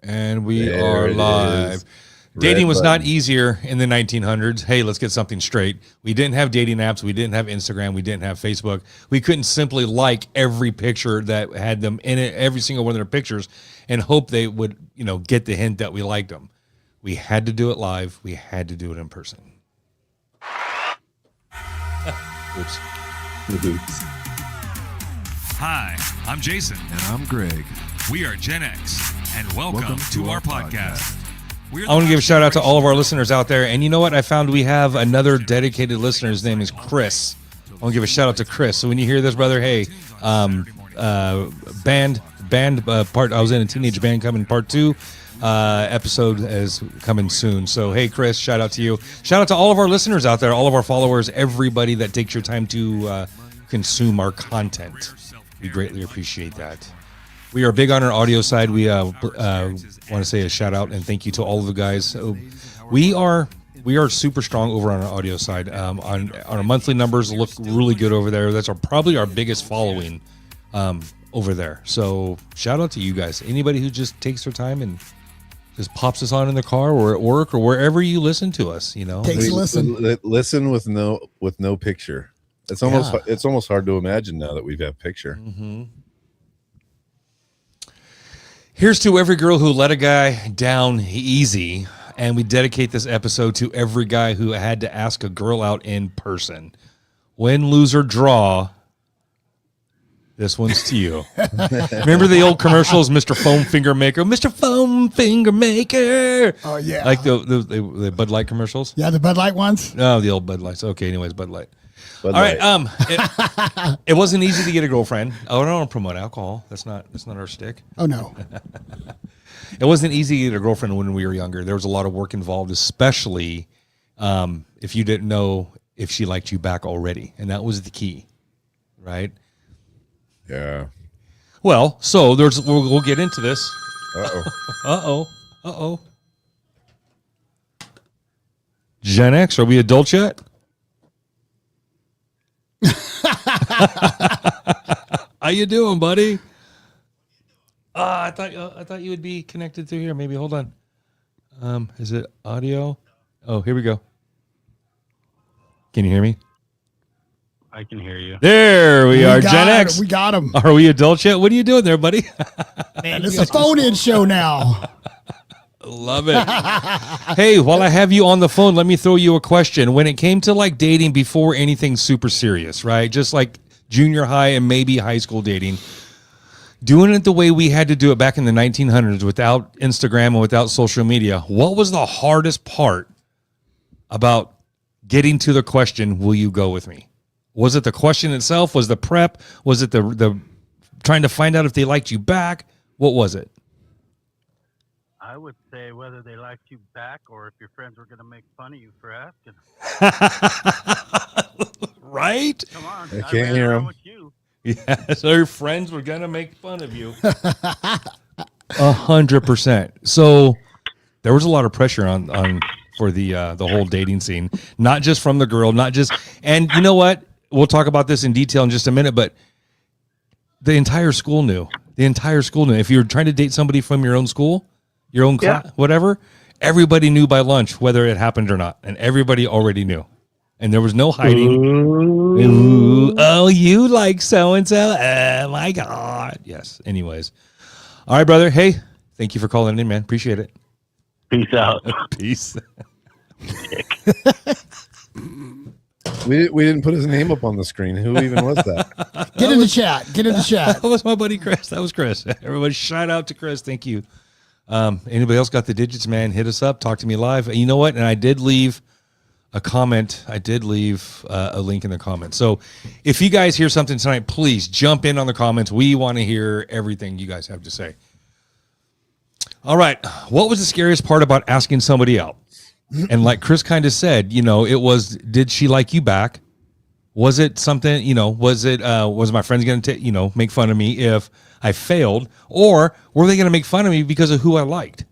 And we are live. Dating was not easier in the 1900s. Hey, let's get something straight. We didn't have dating apps. We didn't have Instagram. We didn't have Facebook. We couldn't simply like every picture that had them in it, every single one of their pictures, and hope they would, get the hint that we liked them. We had to do it live. We had to do it in person. Oops. Hi, I'm Jason. And I'm Greg. We are Gen X, and welcome to our podcast. I want to give a shout out to all of our listeners out there. And you know what? I found we have another dedicated listener. His name is Chris. I want to give a shout out to Chris. So when you hear this, brother, hey, band part. I was in a teenage band coming part 2. Episode is coming soon. So hey, Chris, shout out to you. Shout out to all of our listeners out there, all of our followers, everybody that takes your time to consume our content. We greatly appreciate that. We are big on our audio side. We want to say a shout out and thank you to all of the guys. We are super strong over on our audio side. On our monthly numbers look really good over there. That's probably our biggest following over there. So shout out to you guys. Anybody who just takes their time and just pops us on in the car or at work or wherever you listen to us. Takes a listen. Listen with no picture. It's almost hard to imagine now that we've got picture. Mm-hmm. Here's to every girl who let a guy down easy, and we dedicate this episode to every guy who had to ask a girl out in person. Win, lose, or draw, this one's to you. Remember the old commercials, Mr. Foam Finger Maker? Mr. Foam Finger Maker! Oh, yeah. Like the Bud Light commercials? Yeah, the Bud Light ones? No, the old Bud Lights. Okay, anyways, Bud Light. All right. It wasn't easy to get a girlfriend. Oh, I don't want to promote alcohol. That's not our stick. Oh no. It wasn't easy to get a girlfriend when we were younger. There was a lot of work involved, especially if you didn't know if she liked you back already, and that was the key, right? Yeah. Well, so we'll get into this. Uh-oh. Gen X, are we adults yet? How you doing, buddy? I thought you would be connected through here. Maybe hold on. Is it audio? Oh, here we go. Can you hear me? I can hear you. There we are, Gen X. We got him. Are we adults yet? What are you doing there, buddy? Man, it's a phone-in show now. Love it. Hey, while I have you on the phone, let me throw you a question. When it came to like dating before anything super serious, right? Just like junior high and maybe high school dating, doing it the way we had to do it back in the 1900s without Instagram and without social media, what was the hardest part about getting to the question, will you go with me? Was it the question itself? Was the prep? Was it the trying to find out if they liked you back? What was it? I would say whether they liked you back or if your friends were going to make fun of you for asking. Right? Come on. I can't hear them. Yeah, so your friends were going to make fun of you. 100%. So there was a lot of pressure on for the whole dating scene, not just from the girl, and you know what? We'll talk about this in detail in just a minute, but the entire school knew. If you were trying to date somebody from your own school, your own class, whatever, everybody knew by lunch whether it happened or not, and everybody already knew, and there was no hiding. Ooh, oh, you like so and so? Oh my God! Yes. Anyways, all right, brother. Hey, thank you for calling in, man. Appreciate it. Peace out. Peace. We didn't put his name up on the screen. Who even was that? Get in the chat. That was my buddy Chris. That was Chris. Everybody shout out to Chris. Thank you. Anybody else got the digits, man? Hit us up. Talk to me live. You know what? And I did leave a comment. I did leave a link in the comments. So if you guys hear something tonight, please jump in on the comments. We want to hear everything you guys have to say. All right. What was the scariest part about asking somebody out? And like Chris kind of said, it was, did she like you back? Was it something, was my friends going to, make fun of me if I failed? Or were they going to make fun of me because of who I liked?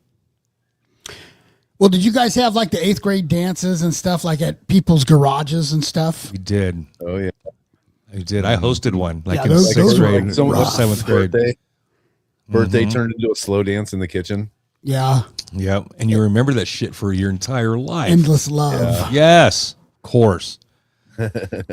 Well, did you guys have like the 8th grade dances and stuff like at people's garages and stuff? We did. Oh, yeah. I did. I hosted one like in those 6th grade, were 7th grade. Birthday turned into a slow dance in the kitchen. Yeah. Yep. And you remember that shit for your entire life. Endless love. Yes, of course.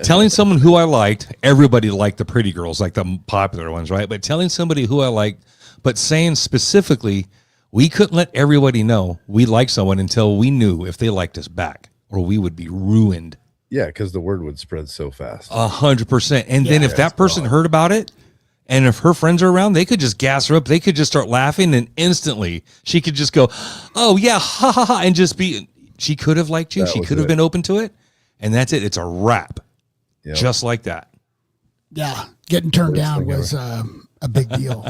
Telling someone who I liked, everybody liked the pretty girls, like the popular ones, right? But telling somebody who I liked, but saying specifically, we couldn't let everybody know we liked someone until we knew if they liked us back, or we would be ruined. Yeah, because the word would spread so fast. 100%. And then if that person heard about it, and if her friends are around, they could just gas her up. They could just start laughing, and instantly she could just go, "Oh yeah, ha ha ha," and just be. She could have liked you. She could have been open to it, and that's it. It's a wrap, just like that. Yeah, getting turned down was a big deal.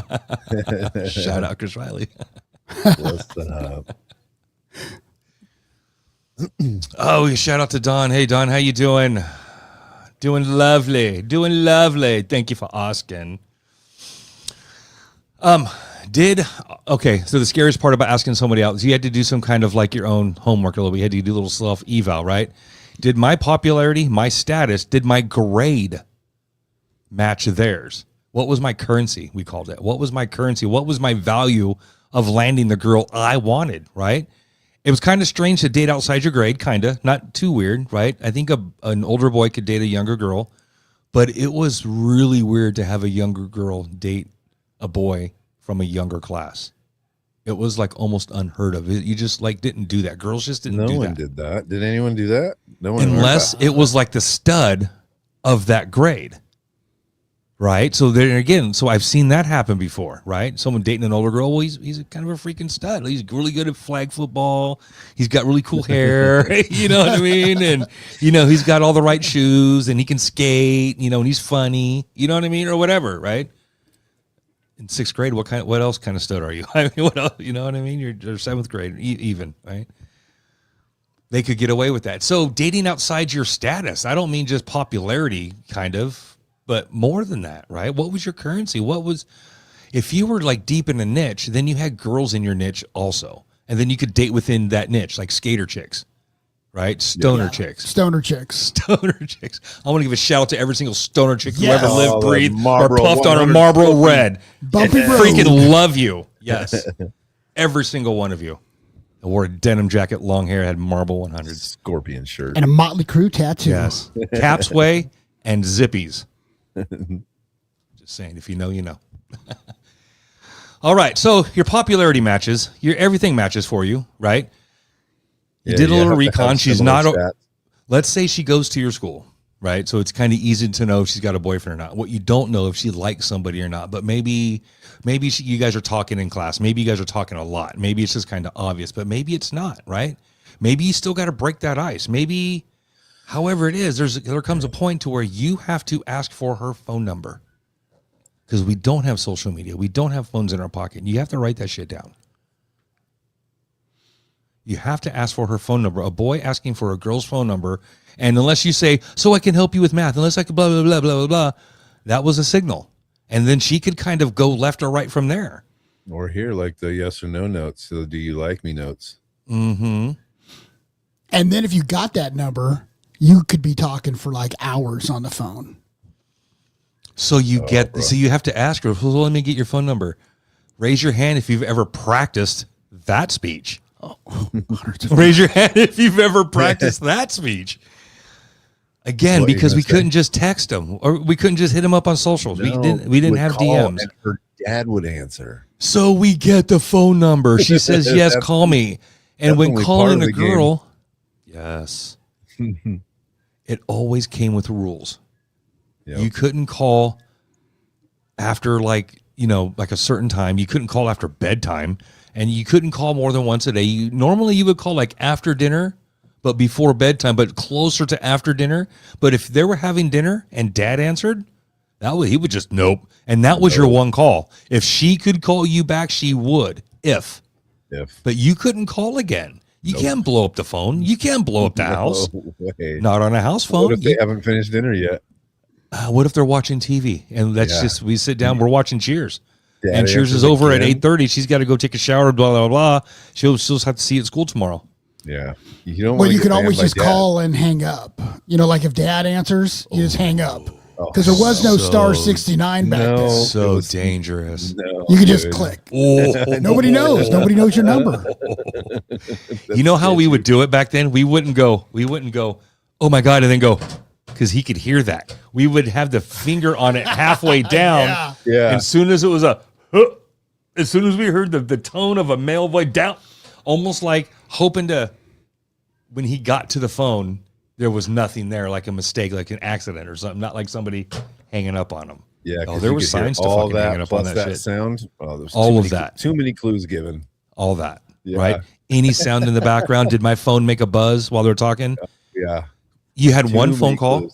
Shout out Chris Riley. Oh, shout out to Don. Hey Don, how you doing? Doing lovely. Thank you for asking. Okay, so the scariest part about asking somebody out is you had to do some kind of like your own homework a little bit. You had to do a little self eval, right? Did my popularity, my status, did my grade match theirs? What was my currency? We called it. What was my currency? What was my value of landing the girl I wanted, right? It was kind of strange to date outside your grade, kind of. Not too weird, right? I think an older boy could date a younger girl, but it was really weird to have a younger girl date a boy from a younger class. It was like almost unheard of. You just like didn't do that. Girls just didn't do that. No one did that. Did anyone do that? No one. Unless it was like the stud of that grade. Right. So then again, so I've seen that happen before, right? Someone dating an older girl. Well, he's kind of a freaking stud. He's really good at flag football. He's got really cool hair. You know what I mean? And, he's got all the right shoes and he can skate, and he's funny, you know what I mean? Or whatever, right? In sixth grade, what else kind of stud are you? I mean, what else, you know what I mean? You're seventh grade, even, right? They could get away with that. So dating outside your status, I don't mean just popularity, kind of. But more than that, right? What was your currency? If you were like deep in a niche, then you had girls in your niche also. And then you could date within that niche, like skater chicks, right? Stoner chicks. Stoner chicks. I want to give a shout out to every single stoner chick who ever lived, breathed, or Marlboro puffed on a Marlboro Red. Bumpy And road. freaking love you. Yes. Every single one of you. I wore a denim jacket, long hair, had Marlboro 100s. Scorpion shirt. And a Motley Crue tattoo. Yes. Capsway and Zippies. Just saying, if you know, you know. All right, so your popularity matches, your everything matches for you, right? You did a little recon. She's not. Let's say she goes to your school, right? So it's kind of easy to know if she's got a boyfriend or not. What you don't know if she likes somebody or not. But maybe you guys are talking in class. Maybe you guys are talking a lot. Maybe it's just kind of obvious, but maybe it's not, right? Maybe you still got to break that ice. Maybe. However it is, there comes a point to where you have to ask for her phone number because we don't have social media. We don't have phones in our pocket. You have to write that shit down. You have to ask for her phone number. A boy asking for a girl's phone number, and unless you say, so I can help you with math, unless I can blah, blah, blah, blah, blah, blah, that was a signal. And then she could kind of go left or right from there. Or here, like the yes or no notes, the do you like me notes. Mm-hmm. And then if you got that number, you could be talking for like hours on the phone. So you have to ask her, well, let me get your phone number. Raise your hand if you've ever practiced that speech. Oh. Raise your hand if you've ever practiced that speech. Again, because we couldn't just text them or we couldn't just hit them up on socials. We didn't have DMs. And her dad would answer. So we get the phone number. She says, yes, call me. And when calling a girl, yes. It always came with rules. Yep. You couldn't call after like a certain time. You couldn't call after bedtime, and you couldn't call more than once a day. Normally you would call like after dinner, but before bedtime, but closer to after dinner. But if they were having dinner and dad answered, he would just nope. And that was your one call. If she could call you back, she would. If. But you couldn't call again. You can't blow up the phone. You can't blow up the house. Way. Not on a house phone. What if they haven't finished dinner yet? What if they're watching TV? And that's just, we sit down, we're watching Cheers. Dad Cheers is over at 8:30. She's got to go take a shower, blah, blah, blah. She'll have to see you at school tomorrow. Yeah. You don't Well, you can always just call and hang up. Like if dad answers, you just hang up. because there was no So- star 69 back No. then. So It was- dangerous. No, You could just dude. click. Oh. Nobody knows. Nobody knows your number. You know how we would do it back then? We wouldn't go, oh my God, and then go, because he could hear that. We would have the finger on it halfway down. Yeah. Yeah. And as soon as it was as soon as we heard the tone of a male voice down, almost like hoping to, when he got to the phone, there was nothing there, like a mistake, like an accident or something, not like somebody hanging up on him. Yeah. Oh, 'cause there you was could hear signs to all fucking hanging up on plus that shit. sound. Oh, there's All too of many, that. Too many clues given. All that, Yeah. right? Any sound in the background. Did my phone make a buzz while they were talking? Yeah. You had Too one many phone call.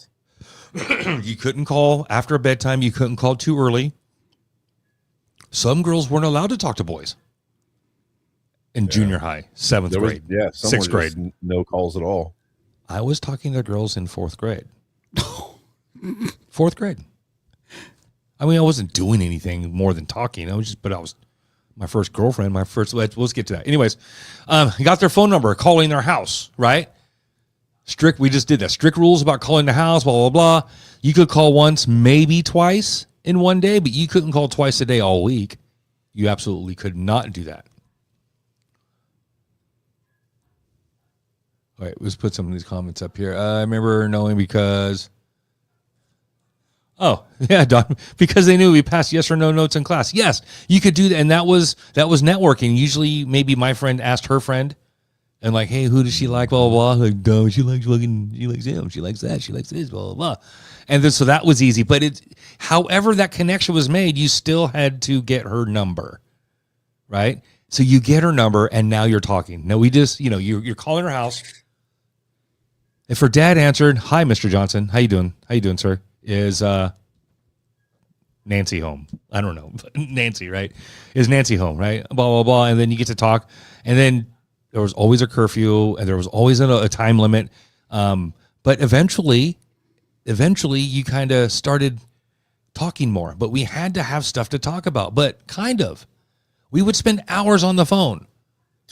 clues. You couldn't call after bedtime. You couldn't call too early. Some girls weren't allowed to talk to boys in junior high, seventh There was, grade, yeah, some sixth were just grade. no calls at all. I was talking to girls in fourth grade. Fourth grade. I mean, I wasn't doing anything more than talking. I was my first girlfriend, let's get to that. Anyways, got their phone number, calling their house, right? We just did that. Strict rules about calling the house, blah, blah, blah. You could call once, maybe twice in one day, but you couldn't call twice a day all week. You absolutely could not do that. All right, let's put some of these comments up here. I remember knowing because... Oh, yeah, Don, because they knew we passed yes or no notes in class. Yes, you could do that, and that was networking. Usually, maybe my friend asked her friend, and like, hey, who does she like? Blah blah blah. Like, no, she likes him. She likes that. She likes this. Blah blah blah. And then so that was easy. But however that connection was made, you still had to get her number, right? So you get her number, and now you're talking. Now we just, you're calling her house. If her dad answered, "Hi, Mr. Johnson, how you doing? How you doing, sir?" Is Nancy home? I don't know. Nancy, right? Is Nancy home, right? Blah, blah, blah. And then you get to talk. And then there was always a curfew and there was always a time limit. But eventually you kind of started talking more. But we had to have stuff to talk about. But kind of. We would spend hours on the phone,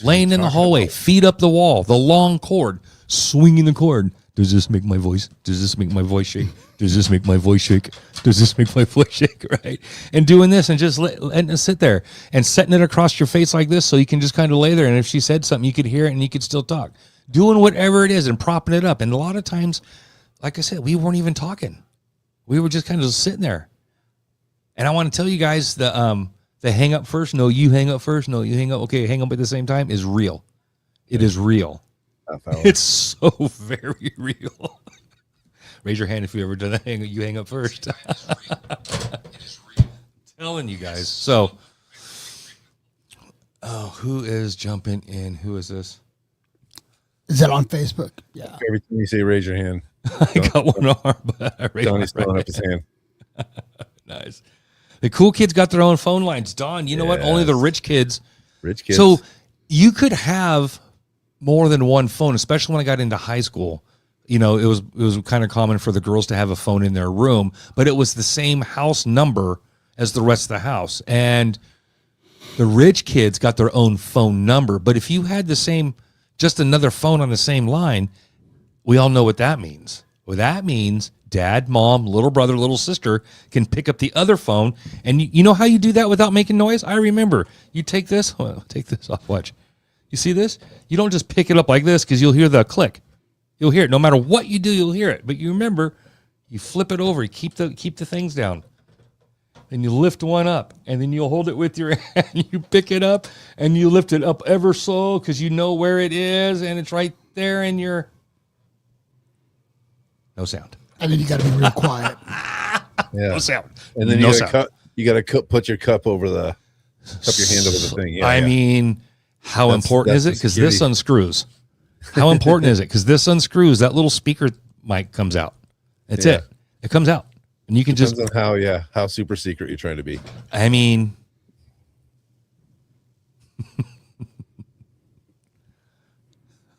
laying in the hallway, feet up the wall, the long cord, swinging the cord. Does this make my voice? Does this make my voice shake? Does this make my voice shake? Does this make my voice shake? Right? And doing this and just letting it sit there and setting it across your face like this so you can just kind of lay there. And if she said something, you could hear it and you could still talk. Doing whatever it is and propping it up. And a lot of times, like I said, we weren't even talking. We were just kind of sitting there. And I want to tell you guys the hang up first. No, you hang up first. No, you hang up. Okay, hang up at the same time is real. It is real. It's so very real. Raise your hand if you ever done that. You hang up first. Telling you guys. So, who is jumping in? Who is this? Is that on Facebook? Yeah. Every time you say raise your hand, I got one arm, but I raised Donnie's my throwing right up his hand. Nice. The cool kids got their own phone lines. Don, you know what? Only the rich kids. Rich kids. So you could have more than one phone, especially when I got into high school. It was kind of common for the girls to have a phone in their room, but it was the same house number as the rest of the house. And the rich kids got their own phone number. But if you had just another phone on the same line, we all know what that means. Well, that means dad, mom, little brother, little sister can pick up the other phone. And you know how you do that without making noise? I remember. You take this off, watch. You see this? You don't just pick it up like this because you'll hear the click. You'll hear it. No matter what you do, you'll hear it. But you remember, you flip it over. You keep the things down. And you lift one up. And then you'll hold it with your hand. You pick it up. And you lift it up ever so because you know where it is. And it's right there in your... No sound. And then you got to be real quiet. Yeah. No sound. And then no you got to put your cup over the cup your hand over the thing. Yeah, I mean, how important is it? Because this unscrews. How important is it? Because this unscrews. That little speaker mic comes out. That's it. It comes out, and you can depends just on how super secret you're trying to be. I mean,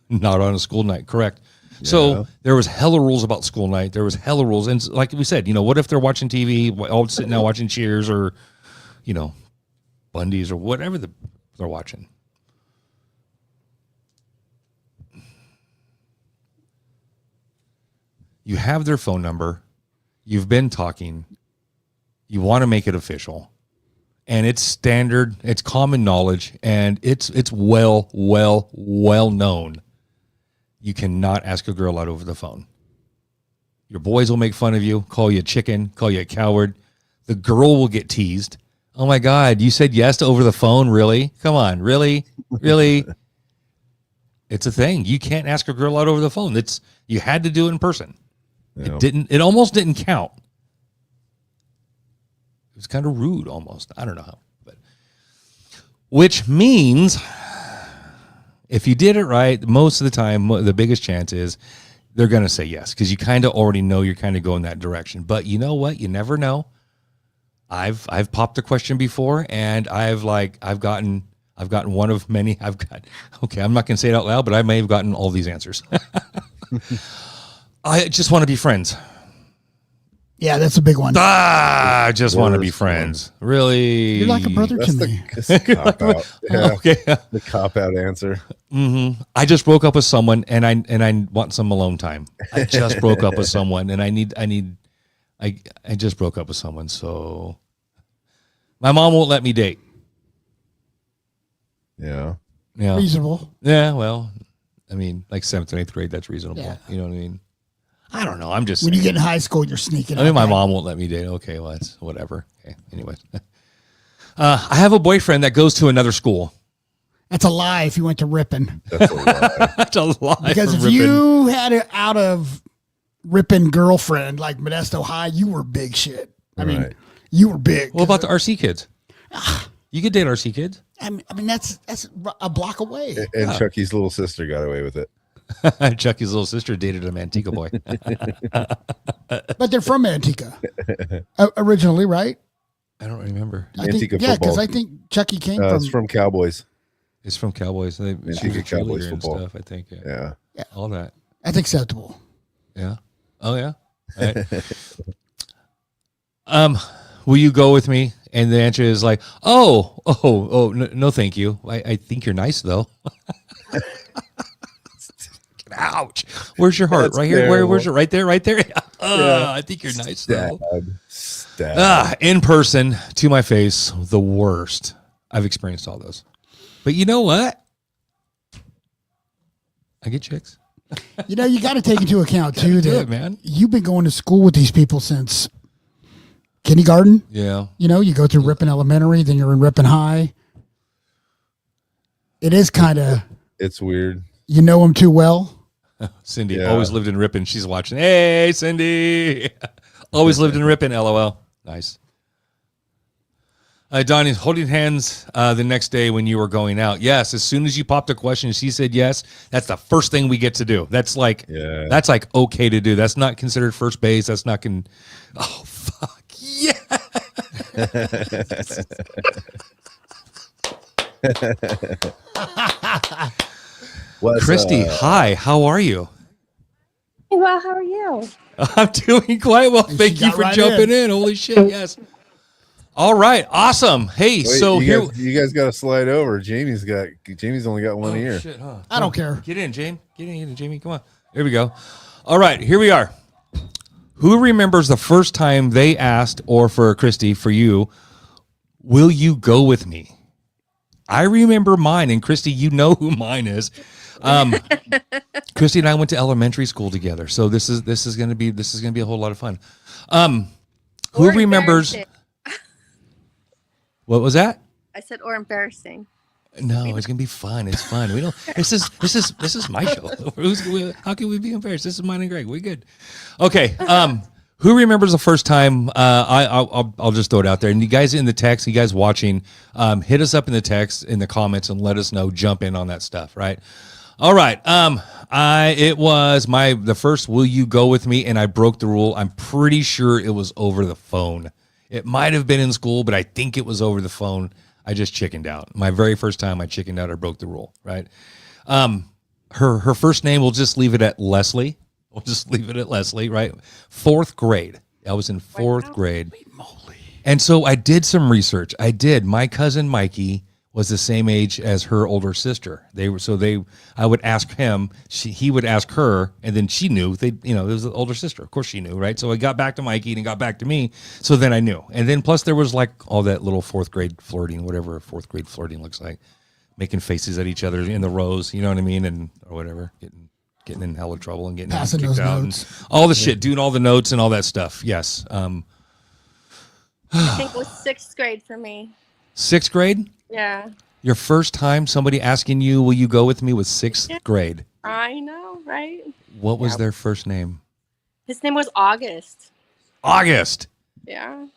not on a school night, correct? Yeah. So there was hella rules about school night. There was hella rules, and like we said, what if they're watching TV, all sitting there watching Cheers or, Bundy's or whatever they're watching. You have their phone number. you've been talking, you want to make it official, and it's standard, it's common knowledge, and it's well known. You cannot ask a girl out over the phone. Your boys will make fun of you, call you a chicken, call you a coward. The girl will get teased. Oh my God, you said yes to over the phone? Really? Come on, really? Really? It's a thing. You can't ask a girl out over the phone. You had to do it in person. Yeah. It almost didn't count. It was kind of rude almost. I don't know how. But which means if you did it right, most of the time, the biggest chance is they're going to say yes because you kind of already know you're kind of going that direction. But you know what? You never know. I've popped a question before, and I've gotten one of many. I'm not going to say it out loud, but I may have gotten all these answers. I just want to be friends. Yeah, that's a big one. I just want to be friends. Really? You're like a brother to me. That's the cop out. Yeah. Okay. The cop out answer. Mm-hmm. I just broke up with someone, and I want some alone time. I just broke up with someone, and I just broke up with someone, so my mom won't let me date. Yeah. Yeah. Reasonable. Yeah, well, I mean, like 7th and 8th grade, that's reasonable. Yeah. You know what I mean? I don't know. I'm just When saying. you get in high school, you're sneaking I mean, out my there. mom won't let me date. Okay, well, it's whatever. Okay, anyways. I have a boyfriend that goes to another school. That's a lie if you went to Ripon. That's a lie. That's a lie. Because if for Ripon. you had an out of Ripon girlfriend like Modesto High, you were big shit. I mean, Right. you were big. What about the RC kids? You could date RC kids. I mean, that's a block away. And Chucky's little sister got away with it. Chucky's little sister dated a Manteca boy. But they're from Manteca originally, right? I don't remember. I think, Manteca yeah, because football. I think Chucky came It's from Cowboys. It's from Cowboys. She was a Manteca Cowboys cheerleader and football. stuff, I think. Yeah. Yeah. All that. That's acceptable. Yeah. Oh, yeah. All right. Will you go with me? And the answer is like, oh, no, thank you. I think you're nice, though. Ouch. Where's your heart? That's right here? Where's terrible. it? Right there? Yeah. I think you're nice, though. Stab. In person, to my face, the worst. I've experienced all those. But you know what? I get chicks. You know, you got to take into account, too, do that it, man. you've been going to school with these people since kindergarten. Yeah. You know, you go through Ripon Elementary, then you're in Ripon High. It is kind of, It's weird. you know them too well. Cindy Yeah. always lived in Ripon. She's watching. Hey, Cindy. Always lived in Ripon. LOL. Nice. Donnie, holding hands the next day when you were going out. Yes, as soon as you popped a question, she said yes. That's the first thing we get to do. That's like okay to do. That's not considered first base. That's not oh fuck yeah. Christy, hi. How are you? Hey, well, how are you? I'm doing quite well. And Thank she you got for right jumping in. Holy shit, yes. All right, awesome. Hey, Wait, so you guys got to slide over. Jamie's only got one ear. Shit, huh? I don't care. Get in, Jamie. Get in, Jamie. Come on. Here we go. All right, here we are. Who remembers the first time they asked, or for Christy, for you, will you go with me? I remember mine, and Christy, you know who mine is. Christy and I went to elementary school together, so this is gonna be a whole lot of fun. Who Or remembers? embarrassing. What was that? I said, or embarrassing. No, it's gonna be fun. It's fun. We don't. This is my show. How can we be embarrassed? This is mine and Greg. We good. Okay. Who remembers the first time? I'll just throw it out there. And you guys in the text, you guys watching, hit us up in the text in the comments and let us know. Jump in on that stuff. Right. All right. It was the first. Will you go with me? And I broke the rule. I'm pretty sure it was over the phone. It might have been in school, but I think it was over the phone. I just chickened out. My very first time I chickened out, I broke the rule, right? Her first name, we'll just leave it at Leslie. We'll just leave it at Leslie, right? 4th grade. I was in 4th grade. And so I did some research. My cousin Mikey was the same age as her older sister. I would ask him, he would ask her, and then she knew. It was the older sister. Of course she knew, right? So it got back to Mikey and it got back to me. So then I knew. And then plus there was like all that little fourth grade flirting, whatever fourth grade flirting looks like, making faces at each other in the rows, you know what I mean, and or whatever, getting in hella trouble and getting Passing kicked those out notes. and all the shit, doing all the notes and all that stuff. Yes. I think it was 6th grade for me. 6th grade. Yeah. Your first time somebody asking you, will you go with me, was 6th grade. I know, right? What was their first name? His name was August. August. Yeah.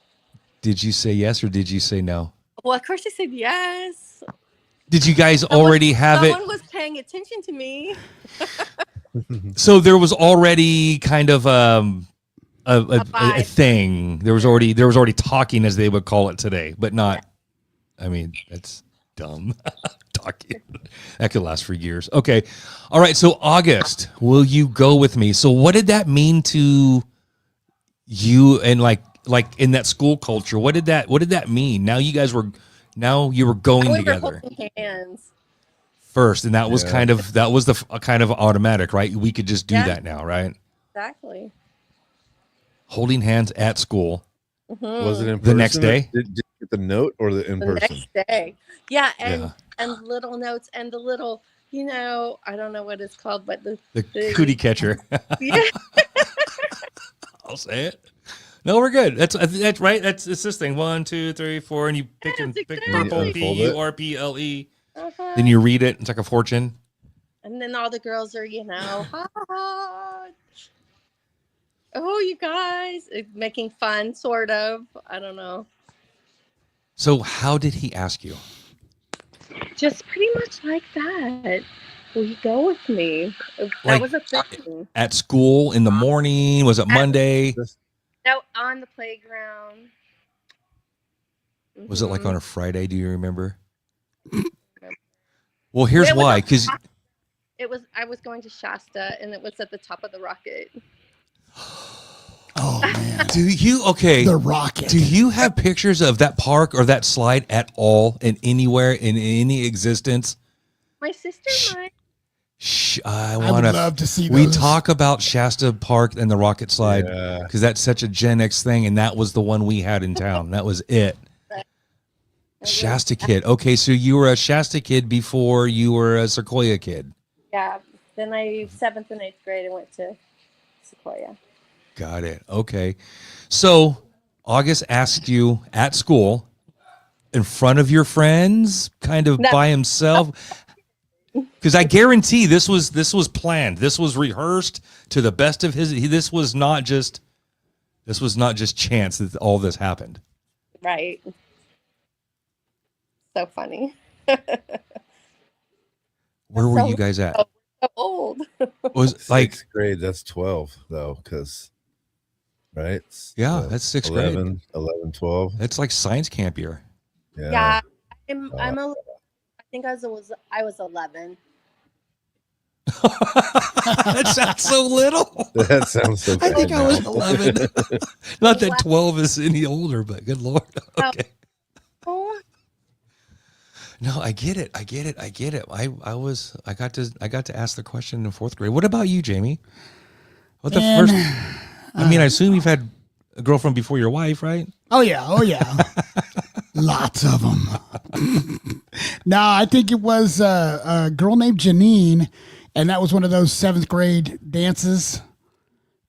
Did you say yes or did you say no? Well, of course I said yes. Did you guys already have it? Someone was paying attention to me. So there was already kind of a thing. There was already talking, as they would call it today, but not. I mean, that's dumb. Talking that could last for years. Okay, all right. So August, will you go with me? So what did that mean to you? And like in that school culture, what did that mean? Now you were going We were together holding hands. first, and that was kind of automatic, right? We could just do that now, right? Exactly. Holding hands at school. Was it in person? The next day? Did you get the note or the in The person? next day. Yeah, and little notes and the little, I don't know what it's called, but the cootie catcher. Yeah. I'll say it. No, we're good. That's right. It's this thing. 1, 2, 3, 4, and you pick exactly. purple You unfold PURPLE. Uh-huh. Then you read it. It's like a fortune. And then all the girls are, ha, ha. Oh, you guys, making fun, sort of. I don't know. So how did he ask you? Just pretty much like that. Will you go with me? That was a thing. At school in the morning? Was it Monday? No, on the playground. Was it like on a Friday? Do you remember? Well, here's why. Because I was going to Shasta, and it was at the top of the rocket. Oh man. The rocket. Do you have pictures of that park or that slide at all in anywhere in any existence? My sister might. I would love to see We those. talk about Shasta Park and the rocket slide because that's such a Gen X thing, and that was the one we had in town. That was it. Shasta kid. Okay, so you were a Shasta kid before you were a Sequoia kid. Yeah. Then 7th and 8th grade, I went to Sequoia. Got it. Okay. So August asked you at school in front of your friends, kind of by himself. Because I guarantee this was planned. This was rehearsed to the best of his. This was not just chance that all this happened. Right. So funny. Where were you guys at? So old. Was like 6th grade. That's 12 though, because right. That's 6th grade. 11, 12. It's like science camp year. Yeah. I think I was 11. That sounds so little. That sounds so. I think I was now. 11. Not that 12 is any older, but good Lord. Okay. Oh. No, I get it. I got to ask the question in 4th grade. What about you, Jamie? What the Man, first? I mean, I assume you've had a girlfriend before your wife, right? Oh yeah. Lots of them. No, I think it was a girl named Janine, and that was one of those 7th grade dances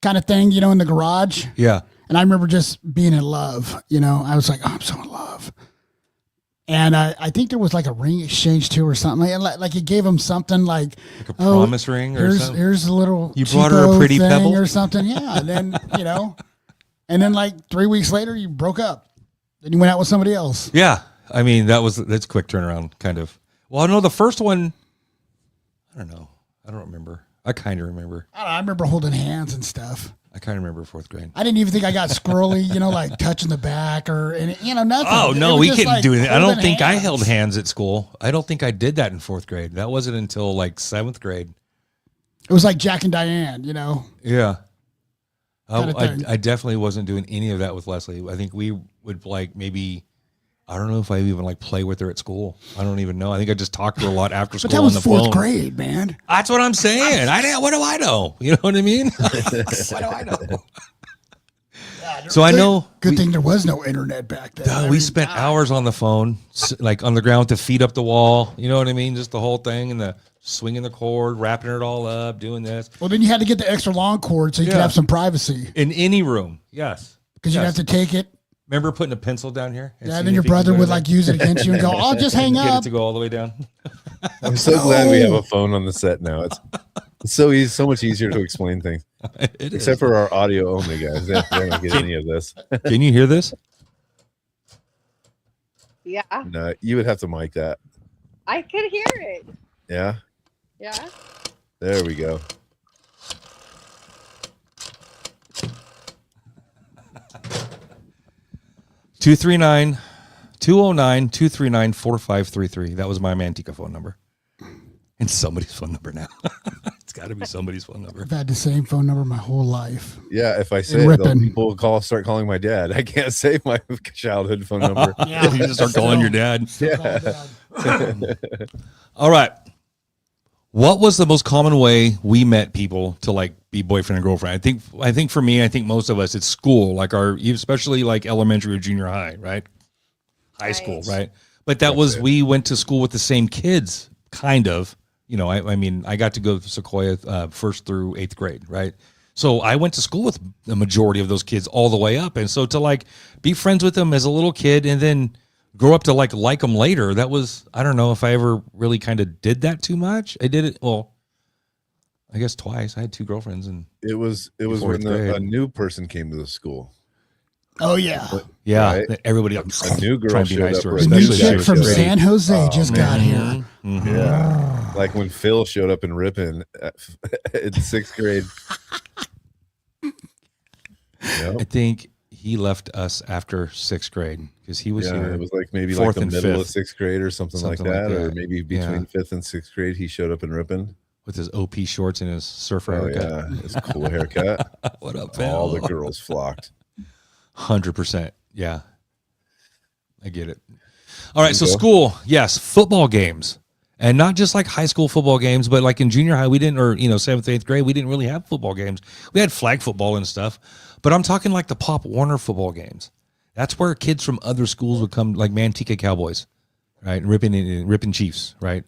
kind of thing, in the garage. Yeah. And I remember just being in love. I was like, oh, I'm so in love. And I think there was like a ring exchange too or something. Like it gave him something like a promise ring or something. Here's a little. You brought her a pretty thing pebble or something. Yeah. And then and then like 3 weeks later you broke up. Then you went out with somebody else. Yeah. I mean that's quick turnaround kind of. Well, I know the first one. I don't know. I don't remember. I kind of remember. I remember holding hands and stuff. I kind of remember 4th grade. I didn't even think I got squirrely, like touching the back or nothing. Oh no, It was we just, couldn't like, do anything. I don't holding think I hands. held hands at school. I don't think I did that in 4th grade. That wasn't until like 7th grade. It was like Jack and Diane, Yeah. Kinda thing. I definitely wasn't doing any of that with Leslie. I think we would like maybe I don't know if I even like play with her at school. I don't even know. I think I just talked to her a lot after school But that on was the fourth phone. grade, man. That's what I'm saying. What do I know? You know what I mean? What do I know? So I know. Good thing there was no internet back then. We spent hours on the phone, like on the ground to feed up the wall. You know what I mean? Just the whole thing and the swinging the cord, wrapping it all up, doing this. Well, then you had to get the extra long cord so you could have some privacy. In any room, yes. Because you'd have to take it. Remember putting a pencil down here? Yeah, and then your brother would like use it against you and go, "Oh, just hang Get it up." to go all the way down. I'm so glad we have a phone on the set now. It's so easy, so much easier to explain things. Except for our audio only guys. They don't get any of this. Can you hear this? Yeah, No, you would have to mic that. I could hear it. Yeah. Yeah. There we go. Two 209-239-4533. That was my Manteca phone number. And somebody's phone number now. It's got to be somebody's phone number. I've had the same phone number my whole life. Yeah, if I say it, though, people will start calling my dad. I can't say my childhood phone number. Yeah, you just start calling your dad. Yeah. All right. What was the most common way we met people to like be boyfriend and girlfriend? I think for me, I think most of us, it's school, like especially like elementary or junior high, right? High school, right? But we went to school with the same kids, kind of. You know, I mean, I got to go to Sequoia 1st through 8th grade, right? So I went to school with the majority of those kids all the way up. And so to like be friends with them as a little kid and then grow up to like them later, that was, I don't know if I ever really kind of did that too much. I did it, well, I guess twice. I had 2 girlfriends. And it was when a new person came to the school. Oh, yeah. Yeah, right? Everybody a new girl showed up. The new chick from San Jose just got here. Mm-hmm. Yeah, like when Phil showed up in Ripon in 6th grade. I think he left us after 6th grade because he was here. It was like maybe 4th like the and middle 5th. of 6th grade or something like that, or maybe between 5th and 6th grade. He showed up in Ripon with his OP shorts and his surfer haircut. Yeah, his cool haircut. What up, Phil? All the girls flocked. 100%. Yeah. I get it. All right. So school, yes. Football games. And not just like high school football games, but like in junior high, we didn't, or, 7th, 8th grade, we didn't really have football games. We had flag football and stuff, but I'm talking like the Pop Warner football games. That's where kids from other schools would come, like Manteca Cowboys, right? Ripon Chiefs, right?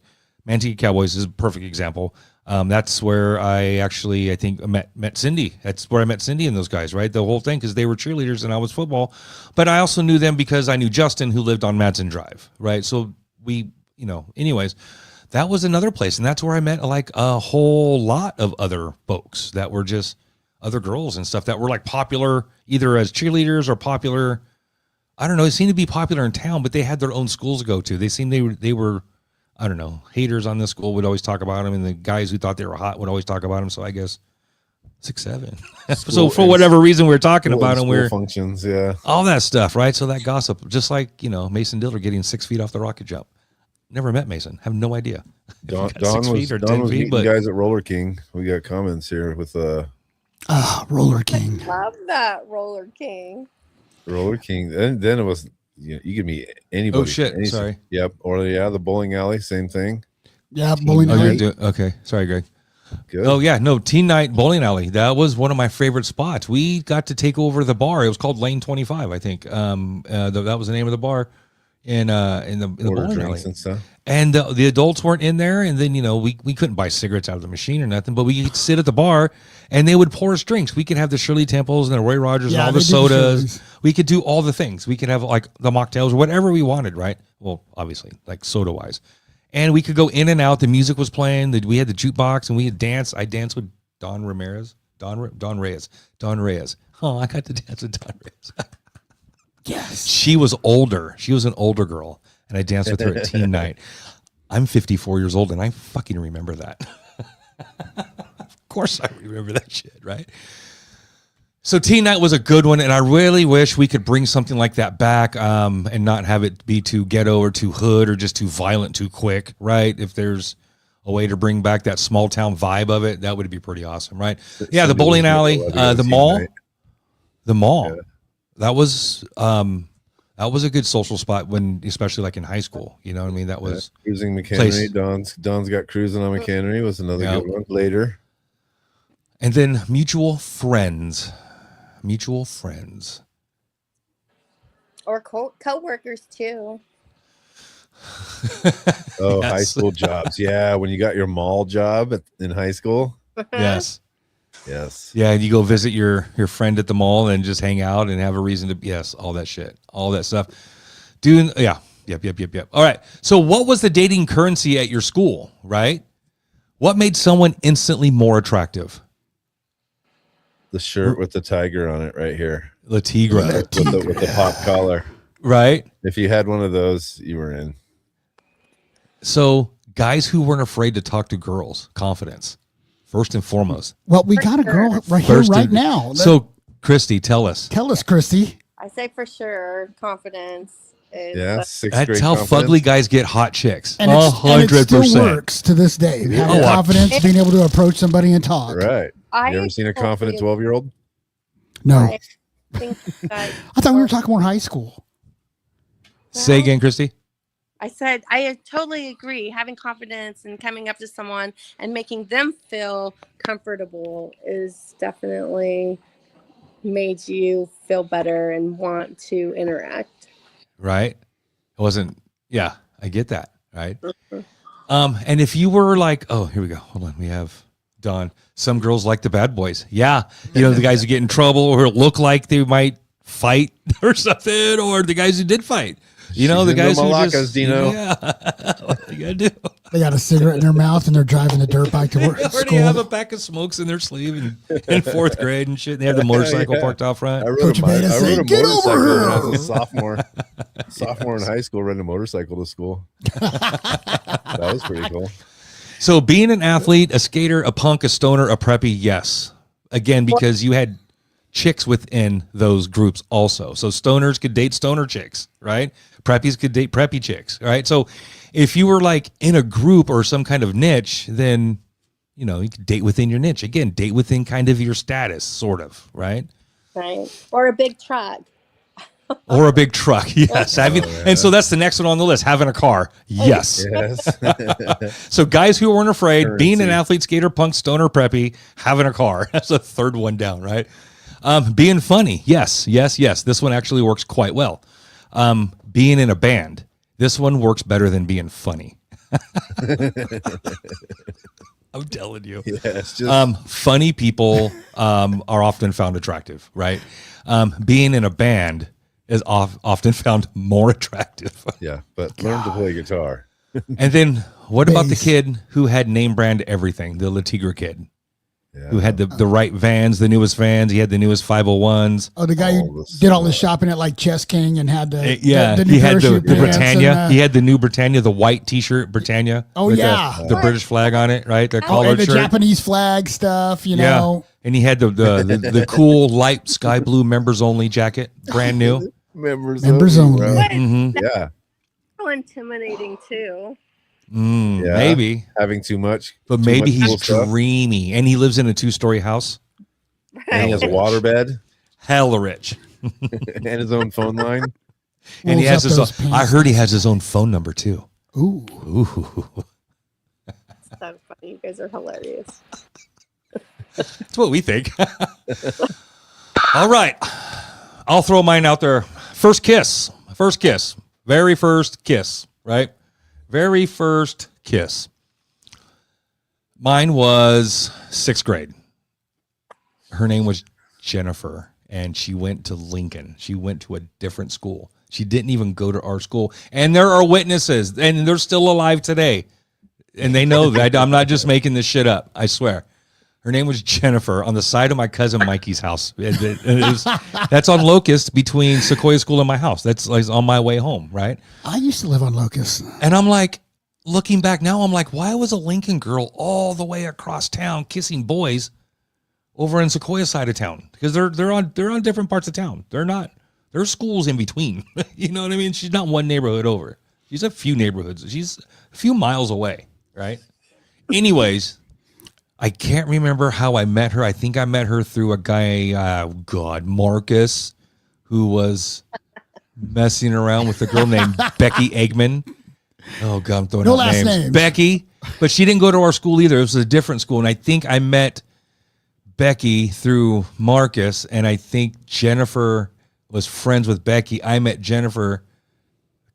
Manteca Cowboys is a perfect example. That's where I think met Cindy. That's where I met Cindy and those guys, right? The whole thing, because they were cheerleaders and I was football. But I also knew them because I knew Justin, who lived on Madsen Drive, right? So we, anyways, that was another place. And that's where I met like a whole lot of other folks that were just other girls and stuff that were like popular either as cheerleaders or popular. I don't know. They seemed to be popular in town, but they had their own schools to go to. They seemed they were I don't know, haters on this school would always talk about them, and the guys who thought they were hot would always talk about them. So I guess 6, 7. So for whatever reason we're talking about them, we're functions, all that stuff, right? So that gossip, just like Mason Diller getting 6 feet off the rocket jump. Never met Mason, have no idea. Don 6 was feet or 10 Don was feet, meeting but guys at Roller King. We got comments here with Roller King. Love that Roller King. Roller King. Then it was. You give me anybody. Oh shit! Sorry. Yep. Or the bowling alley, same thing. Yeah, bowling alley. Okay, sorry, Greg. Good. Oh yeah, no, teen night bowling alley. That was one of my favorite spots. We got to take over the bar. It was called Lane 25, I think. That was the name of the bar in the bowling alley. And stuff. And the adults weren't in there, and then we couldn't buy cigarettes out of the machine or nothing, but we could sit at the bar and they would pour us drinks. We could have the Shirley Temples and the Roy Rogers and all the sodas. We could do all the things. We could have like the mocktails or whatever we wanted, right? Well, obviously, like soda wise. And we could go in and out. The music was playing. We had the jukebox, and we had dance. I danced with Don Reyes. Oh, I got to dance with Don Reyes. Yes. She was older. She was an older girl, and I danced with her at teen night. I'm 54 years old, and I fucking remember that. Of course I remember that shit, right? So teen night was a good one, and I really wish we could bring something like that back and not have it be too ghetto or too hood or just too violent too quick, right? If there's a way to bring back that small town vibe of it, that would be pretty awesome, right? Yeah, the bowling alley, the mall. Yeah. That was That was a good social spot when, especially like in high school. You know what I mean? That was Cruising McHenry. place. Don's got cruising on McHenry was another Yep. good one later. And then mutual friends. Mutual friends. Or co-workers too. Oh, Yes. high school jobs. Yeah, when you got your mall job in high school. Yes. Yes. Yeah, and you go visit your friend at the mall and just hang out and have a reason to. Yes, all that shit, all that stuff. Doing, yeah, yep. All right. So, what was the dating currency at your school? Right. What made someone instantly more attractive? The shirt with the tiger on it right here. La Tigra. With the pop collar. Right. If you had one of those, you were in. So, guys who weren't afraid to talk to girls, confidence, first and foremost. Well, we got a girl right here, First right and- now. So, Christy, tell us. Tell us, Christy. I say for sure, confidence is. Yeah, sixth That's grade how confidence. fugly guys get hot chicks. And, it still 100%. works to this day. Having Oh, confidence, being able to approach somebody and talk. Right. I You ever seen a totally confident 12-year-old? No, I think that I thought we were talking more high school. Say again, Christy. I said I totally agree. Having confidence and coming up to someone and making them feel comfortable is definitely made you feel better and want to interact. Right? It wasn't, yeah, I get that. Right. And if you were like, oh, here we go. Hold on. We have Don. Some girls like the bad boys. Yeah. You know, the guys who get in trouble or look like they might fight or something, or the guys who did fight. You know, She's the into guys who Malakas, just, Dino. yeah. What you gotta do? They got a cigarette in their mouth and they're driving the dirt bike to work. They already School. have a pack of smokes in their sleeve in fourth grade and shit. And they have the motorcycle Yeah. parked out front. I Coach rode made us say, a "Get motorcycle over when I here." was a sophomore in high school, riding a motorcycle to school. That was pretty cool. So being an athlete, a skater, a punk, a stoner, a preppy, yes. Again, because you had chicks within those groups also. So stoners could date stoner chicks, right? Preppies could date preppy chicks, right? So if you were like in a group or some kind of niche, then, you know, you could date within your niche. Again, date within kind of your status, sort of, right? Right. Or a big truck. Or a big truck, yes. And so that's the next one on the list, having a car, yes. Yes. So guys who weren't afraid, being an Currency. athlete, skater, punk, stoner, preppy, having a car. That's the third one down, right? Being funny, yes. This one actually works quite well. Being in a band, this one works better than being funny. I'm telling you. Yes. Just Funny people are often found attractive, right? Being in a band is often found more attractive. yeah, but learn to play guitar. And then what about the Bass. kid who had name brand everything, the La Tigra kid, Yeah. who had the right vans, the newest vans. He had the newest 501s. Oh, the guy All who this did all the stuff. shopping at like Chess King and had the Yeah, the new he had the parachute pants Britannia. and, He had the new Britannia, the white T-shirt Britannia. Oh, with yeah. the British flag on it, right? The oh, collared and the shirt. Japanese flag stuff. You Yeah, know, and he had the cool light sky blue members only jacket, brand new. Members Members only, only. bro. hmm Yeah. So intimidating too. Yeah. Maybe, Having too much. but too maybe much he's cool stuff. dreamy, and he lives in a 2-story house. And he has a waterbed Hella rich. and his own phone line. And he Rolls has up his own, those pants. I heard he has his own phone number too. ooh, Ooh. So funny. You guys are hilarious. That's what we think. All right. I'll throw mine out there. First kiss. Very first kiss, right? Very first kiss. Mine was 6th grade. Her name was Jennifer, and she went to Lincoln. She went to a different school. She didn't even go to our school. And there are witnesses, and they're still alive today. And they know that I'm not just making this shit up. I swear. Her name was Jennifer on the side of my cousin Mikey's house. That's on Locust between Sequoia School and my house. That's like on my way home, right? I used to live on Locust. And I'm like, looking back now, I'm like, why was a Lincoln girl all the way across town kissing boys over in Sequoia side of town? Because they're on different parts of town. There's schools in between. You know what I mean? She's not one neighborhood over. She's a few neighborhoods. She's a few miles away, right? Anyways, I can't remember how I met her. I think I met her through a guy, Marcus, who was messing around with a girl named Becky Eggman. Oh God, I'm throwing No out last names. names. Becky, but she didn't go to our school either. It was a different school, and I think I met Becky through Marcus, and I think Jennifer was friends with Becky. I met Jennifer,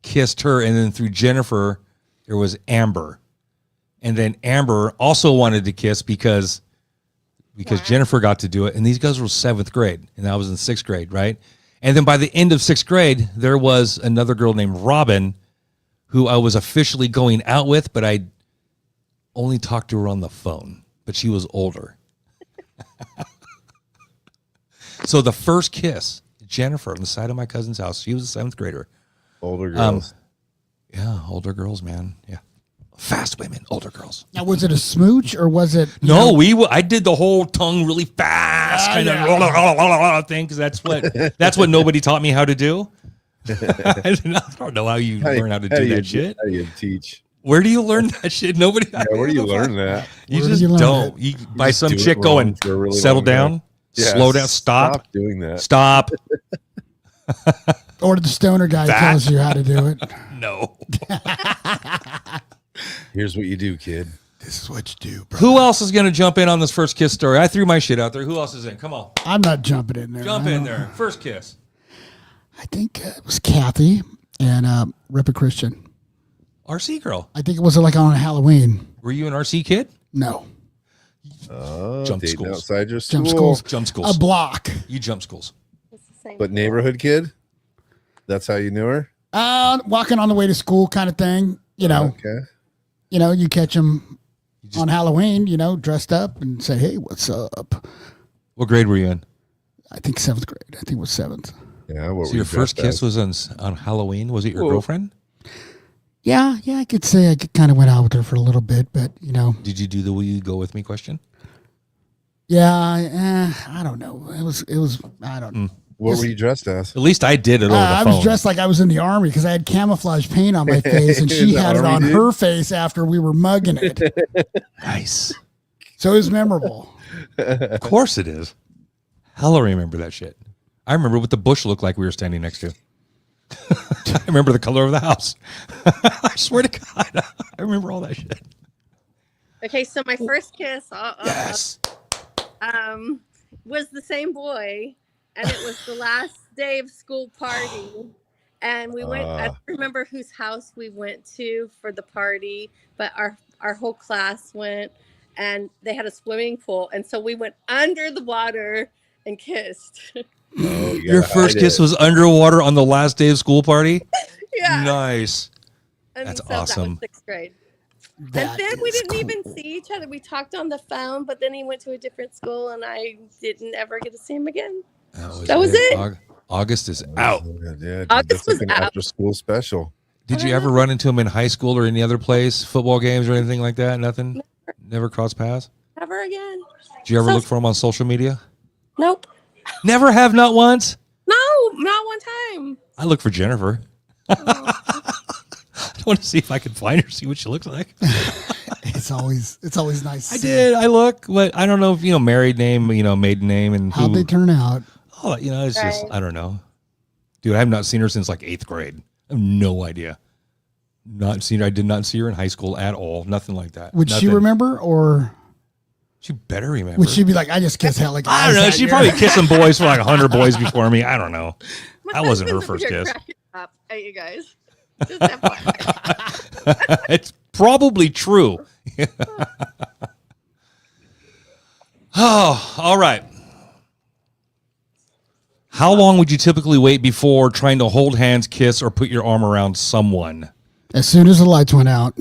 kissed her, and then through Jennifer, there was Amber, and then Amber also wanted to kiss because Jennifer got to do it, and these guys were 7th grade, and I was in 6th grade, right? And then by the end of 6th grade, there was another girl named Robin, who I was officially going out with, but I only talked to her on the phone, but she was older. So the first kiss, Jennifer, on the side of my cousin's house, she was a 7th grader. Older girls. Yeah, older girls, man. Yeah. Fast women, older girls. Now, was it a smooch or was it? No, I did the whole tongue really fast kind of thing because that's what nobody taught me how to do. I don't know how you learn how to do that shit. How do you teach? Where do you learn that shit? Nobody. Yeah, where do you learn that? You Where do just you learn don't. it? You by just some do it chick wrong going, for a really settle long down, time. Yeah, slow down, stop doing that. stop. Or the stoner guy That. tells you how to do it. No. Here's what you do, kid. This is what you do, bro. Who else is going to jump in on this first kiss story? I threw my shit out there. Who else is in? Come on. I'm not jumping in there. Jump I in don't- there. First kiss. I think it was Kathy and Ripper Christian. RC girl. I think it was like on Halloween. Were you an RC kid? No, Jump Dating schools. outside your school. jump schools. Jump schools. A block. You jump schools. It's the same. But neighborhood kid? That's how you knew her? Walking on the way to school kind of thing. You know, Okay. you catch them on Halloween, dressed up and say, hey, what's up? What grade were you in? I think 7th grade. I think it was 7th. Yeah. What So were your you first dressed kiss as? was on Halloween? Was it your Whoa. girlfriend? Yeah, I could say I kind of went out with her for a little bit, but, Did you do the will you go with me question? yeah, I don't know. It was, I don't know. What were you dressed as? At least I did it over the I phone. was dressed like I was in the army because I had camouflage paint on my face, and she The had it army on dude? her face after we were mugging it. Nice. So it was memorable. Of course it is. Hell, I remember that shit. I remember what the bush looked like we were standing next to. I remember the color of the house. I swear to God, I remember all that shit. Okay, so my first kiss Yes. was the same boy, and it was the last day of school party. And we went, I don't remember whose house we went to for the party, but our whole class went, and they had a swimming pool. And so we went under the water and kissed. Oh, you Your gotta first hide kiss it. was underwater on the last day of school party? Yeah. Nice. And That's so that awesome. was 6th grade. That And then we is didn't even cool. see each other. We talked on the phone, but then he went to a different school, and I didn't ever get to see him again. That was it. August is out. Yeah, dude, August that's like was an out. after school special. Did you ever run into him in high school or any other place, football games or anything like that? Nothing? Never crossed paths? Never again. Did you ever So- look for him on social media? Nope. Never have, not once. No, not one time. I look for Jennifer. I want to see if I can find her, see what she looks like. It's always nice. to I see. did. I look, but I don't know if married name, maiden name, and How'd who. they turn out? Oh, it's just Right. I don't know, dude. I have not seen her since like 8th grade. I have no idea. Not seen her. I did not see her in high school at all. Nothing like that. Would she Nothing. remember, or She better remember. would she be like, I just kissed hell like I don't know. She probably kissed some boys for like 100 boys before me. I don't know. My That wasn't her husband's first over here kiss. cracking up at you guys. Just FYI. It's probably true. Oh, all right. How long would you typically wait before trying to hold hands, kiss, or put your arm around someone? As soon as the lights went out,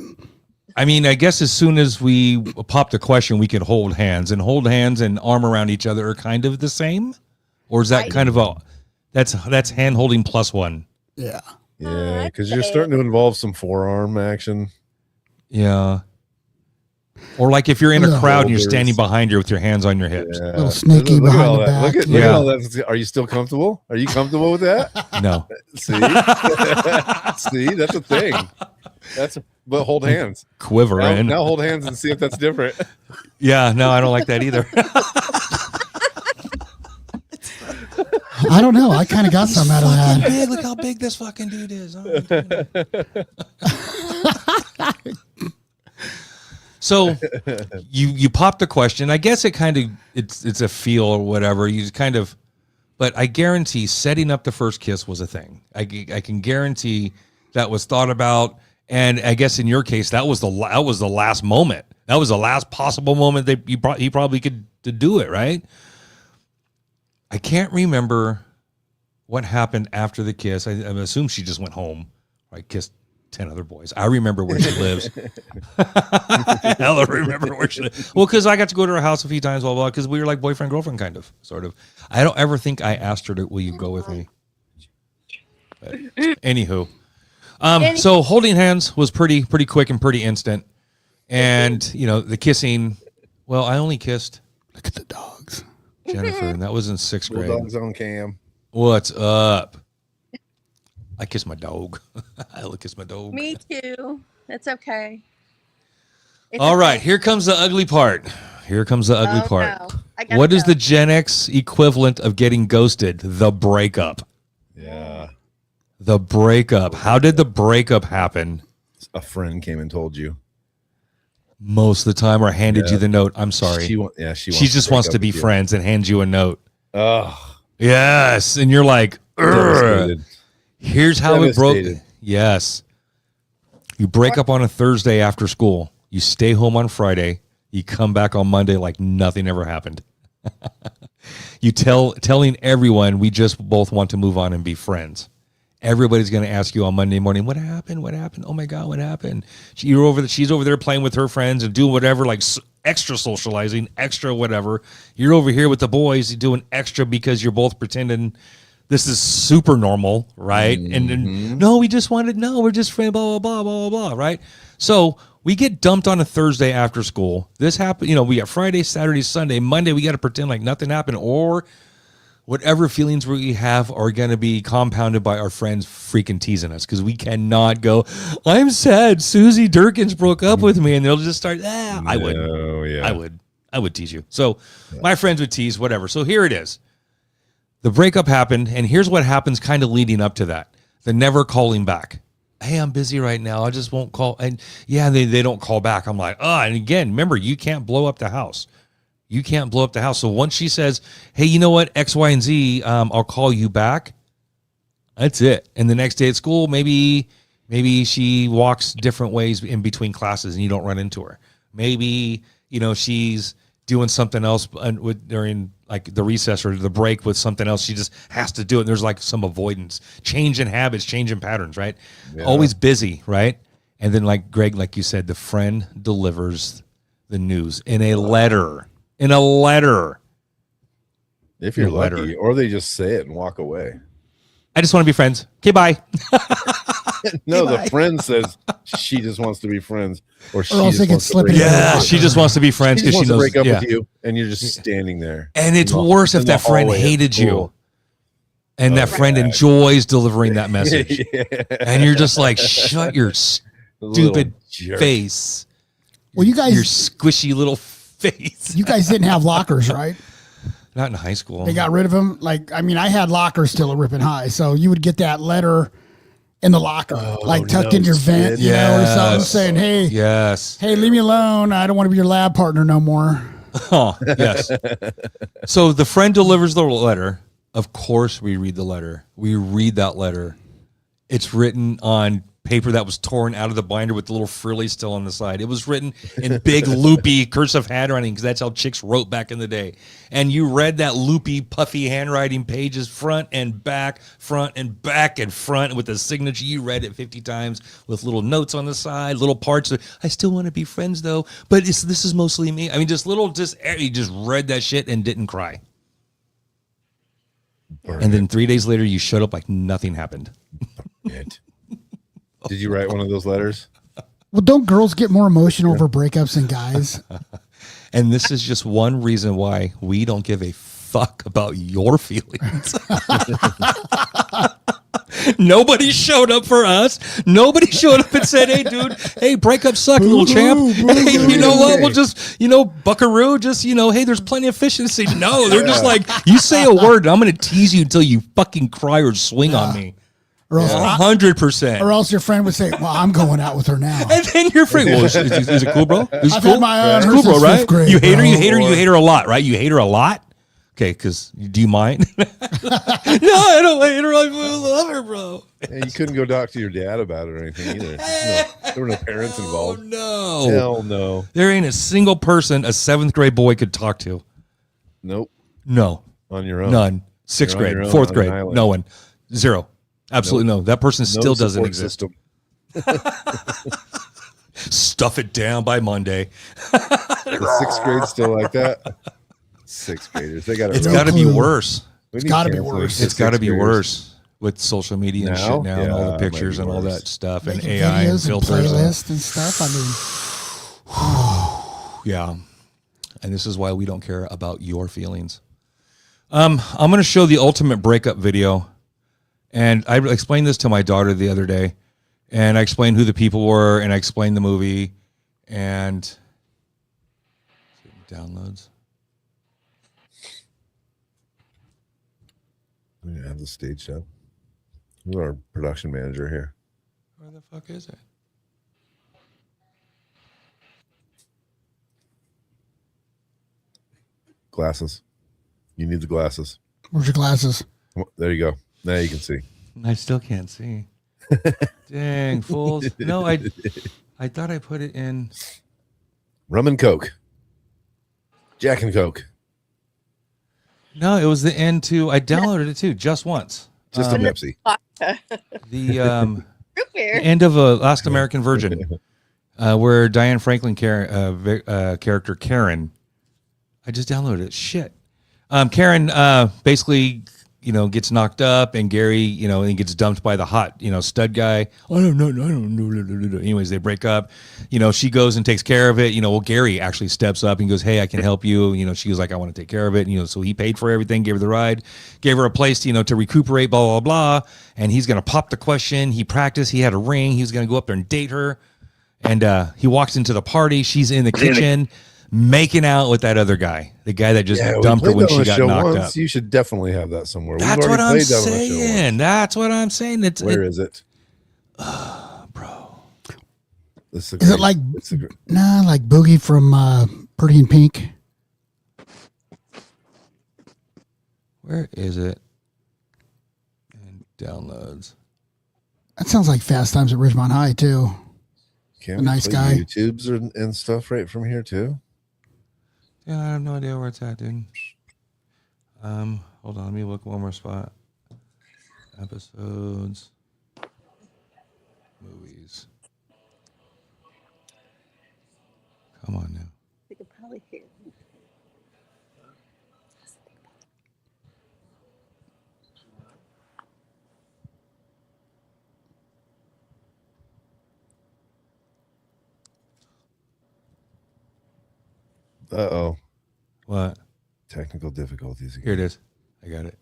I mean, I guess as soon as we popped the question, we could hold hands, and hold hands and arm around each other are kind of the same, or is that kind of that's hand holding plus one? yeah. Yeah, because you're starting to involve some forearm action. Yeah. Or like if you're in a Yeah. crowd and you're Shoulders. standing behind you with your hands on your hips. Yeah. Little sneaky Look at behind all the that. back. Look at Yeah. all that. Are you still comfortable? Are you comfortable with that? No. See, see, that's a thing. But hold hands. Quiver Now, in. now hold hands and see if that's different. Yeah, no, I don't like that either. I don't know. I kind of got some out of that. Big. Look how big this fucking dude is. So you popped the question. I guess it kind of it's a feel or whatever. You just kind of, but I guarantee setting up the first kiss was a thing. I can guarantee that was thought about. And I guess in your case, that was the last moment. That was the last possible moment that he probably could to do it, right? I can't remember what happened after the kiss. I assume she just went home. I kissed 10 other boys. I remember where she lives. Hell, I remember where she lives. Well, because I got to go to her house a few times, blah, blah, because we were like boyfriend, girlfriend, kind of, sort of. I don't ever think I asked her will you go with me? But, anywho. So holding hands was pretty quick and pretty instant. And, the kissing, well, I only kissed. Look at the dogs. Jennifer, and that was in 6th grade. Bulldogs on cam. What's up? I kiss my dog. I kiss my dog. Me too. It's okay. All right, here comes the ugly part. Here comes the ugly part. No. What is the Gen X equivalent of getting ghosted? The breakup. Yeah. The breakup. How did the breakup happen? A friend came and told you. Most of the time, or handed you the note. I'm sorry. She just wants to be friends and hands you a note. Oh. Yes, and you're like, here's how it broke. Yes. You break up on a Thursday after school. You stay home on Friday. You come back on Monday like nothing ever happened. You telling everyone we just both want to move on and be friends. Everybody's going to ask you on Monday morning, what happened? What happened? Oh my God, what happened? She's over there playing with her friends and doing whatever, like extra socializing, extra whatever. You're over here with the boys doing extra because you're both pretending this is super normal, right? Mm-hmm. And we're just friends, blah, blah, blah, blah, blah, right? So we get dumped on a Thursday after school. This happened, we got Friday, Saturday, Sunday, Monday, we got to pretend like nothing happened, or whatever feelings we have are going to be compounded by our friends freaking teasing us because we cannot go, I'm sad, Susie Durkins broke up with me, and they'll just start, I would tease you. So my friends would tease, whatever. So here it is. The breakup happened, and here's what happens kind of leading up to that. The never calling back. Hey, I'm busy right now. I just won't call. And they don't call back. I'm like, and again, remember, you can't blow up the house. You can't blow up the house. So once she says, hey, you know what, X, Y, and Z, I'll call you back. That's it. And the next day at school, maybe she walks different ways in between classes and you don't run into her. Maybe, she's doing something else during like the recess or the break with something else. She just has to do it. And there's like some avoidance, change in habits, change in patterns, right? Yeah. Always busy, right? And then like Greg, like you said, the friend delivers the news in a letter. If you're lucky, or they just say it and walk away. I just want to be friends. Okay, bye. No, the friend says she just wants to be friends, or she just wants to break up. She just wants to be friends because she knows. Break up with you, and you're just standing there. And it's worse if that friend hated you, and that friend enjoys delivering that message, and you're just like, shut your stupid face. Well, you guys, your squishy little face. You guys didn't have lockers, right? Not in high school. They got rid of them. I had lockers still at Ripon High, so you would get that letter in the locker, tucked in your vent, or something, saying, "Hey, hey, leave me alone. I don't want to be your lab partner no more." Oh, yes. So the friend delivers the letter. Of course, we read the letter. We read that letter. It's written on paper that was torn out of the binder with the little frilly still on the side. It was written in big loopy cursive handwriting because that's how chicks wrote back in the day. And you read that loopy puffy handwriting pages front and back and front with the signature. You read it 50 times with little notes on the side, little parts. I still want to be friends though, but this is mostly me. I mean, you just read that shit and didn't cry. And then 3 days later, you showed up like nothing happened. Did you write one of those letters? Well, don't girls get more emotional over breakups than guys? And this is just one reason why we don't give a fuck about your feelings. Nobody showed up for us. Nobody showed up and said, "Hey, dude, hey, breakup suck, little champ. Hey, you know what? We'll just, buckaroo, just, hey, there's plenty of fish in the sea." No, they're just like, you say a word, and I'm going to tease you until you fucking cry or swing on me. Or else, 100%. Or else your friend would say, "Well, I'm going out with her now." And then your friend, well, is it cool, bro? Is it I've cool? had my eye on It's her cool, bro, since right? fifth grade, You hate her, bro. you hate her a lot, right? You hate her a lot? Okay, because do you mind? No, I don't hate her. I love her, bro. Yeah, you couldn't go talk to your dad about it or anything either. No, there were no parents involved. No. Hell no. There ain't a single person a 7th grade boy could talk to. Nope. No. On your own. None. 6th You're on grade, your own 4th on grade, an island. no one. 0. Absolutely no. That person still doesn't support exist. system. Stuff it down by Monday. The 6th grade still like that. 6th graders, they got It's No got to be clue. worse. It's gotta be worse. It's got to be worse with social media and Now? shit now, and all Yeah, the it might pictures be and all worse. that stuff, and Making AI and videos and filters. playlists and stuff. I mean, Yeah. And this is why we don't care about your feelings. I'm going to show the ultimate breakup video. And I explained this to my daughter the other day. And I explained who the people were, and I explained the movie. And downloads. We have the stage show. Who's our production manager here? Where the fuck is it? Glasses. You need the glasses. where's your glasses? There you go. Now you can see. I still can't see. Dang, fools. No, I thought I put it in. Rum and Coke. Jack and Coke. No, it was the end to. I downloaded it too, just once. Just a Pepsi. The end of a Last American Virgin, where Diane Franklin character Karen. I just downloaded it. Shit. Karen basically, gets knocked up, and Gary, and he gets dumped by the hot, stud guy. I don't know. Anyways, they break up. She goes and takes care of it. Gary actually steps up and goes, "Hey, I can help you." She was like, "I want to take care of it." So he paid for everything, gave her the ride, gave her a place, to recuperate, blah, blah, blah. And he's going to pop the question. He practiced. He had a ring. He was going to go up there and date her. And he walks into the party. She's in the kitchen making out with that other guy, the guy that just dumped her when she got knocked up. You should definitely have that somewhere. That's what I'm saying. That's what I'm saying. Where is it? Bro. Is it like like Boogie from Pretty in Pink? Where is it? And downloads. That sounds like Fast Times at Ridgemont High too. Can A nice guy. YouTubes and stuff right from here too. Yeah, I have no idea where it's at, dude. Hold on, let me look one more spot. Episodes. Movies. Come on now. We could probably hear. Uh-oh. What? Technical difficulties again. Here it is. I got it.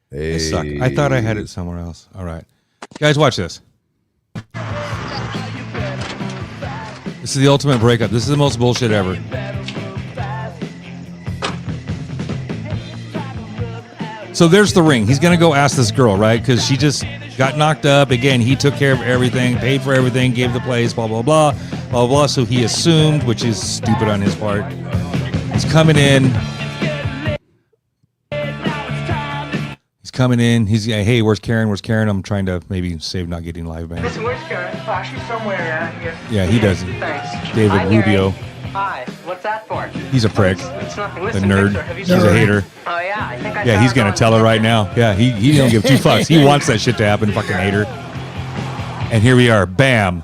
Hey. I suck. I thought I had it somewhere else. All right. Guys, watch this. This is the ultimate breakup. This is the most bullshit ever. So there's the ring. He's going to go ask this girl, right? Because she just got knocked up. Again, he took care of everything, paid for everything, gave the place, blah, blah, blah, blah, blah. So he assumed, which is stupid on his part. He's coming in. He's hey, where's Karen? Where's Karen? I'm trying to maybe save not getting live banned. Listen, where's Karen? She's somewhere around here. Yeah, he doesn't. Thanks. David Hi, Karen. Rubio. Hi. What's that for? He's a prick. It's nothing. The Listen, nerd. Victor, have you He's seen a her? hater. Oh, yeah. I think I Yeah, saw he's her gonna going tell her to right now. Yeah, he don't give two fucks. He wants that shit to happen. Fucking hater. And here we are. Bam.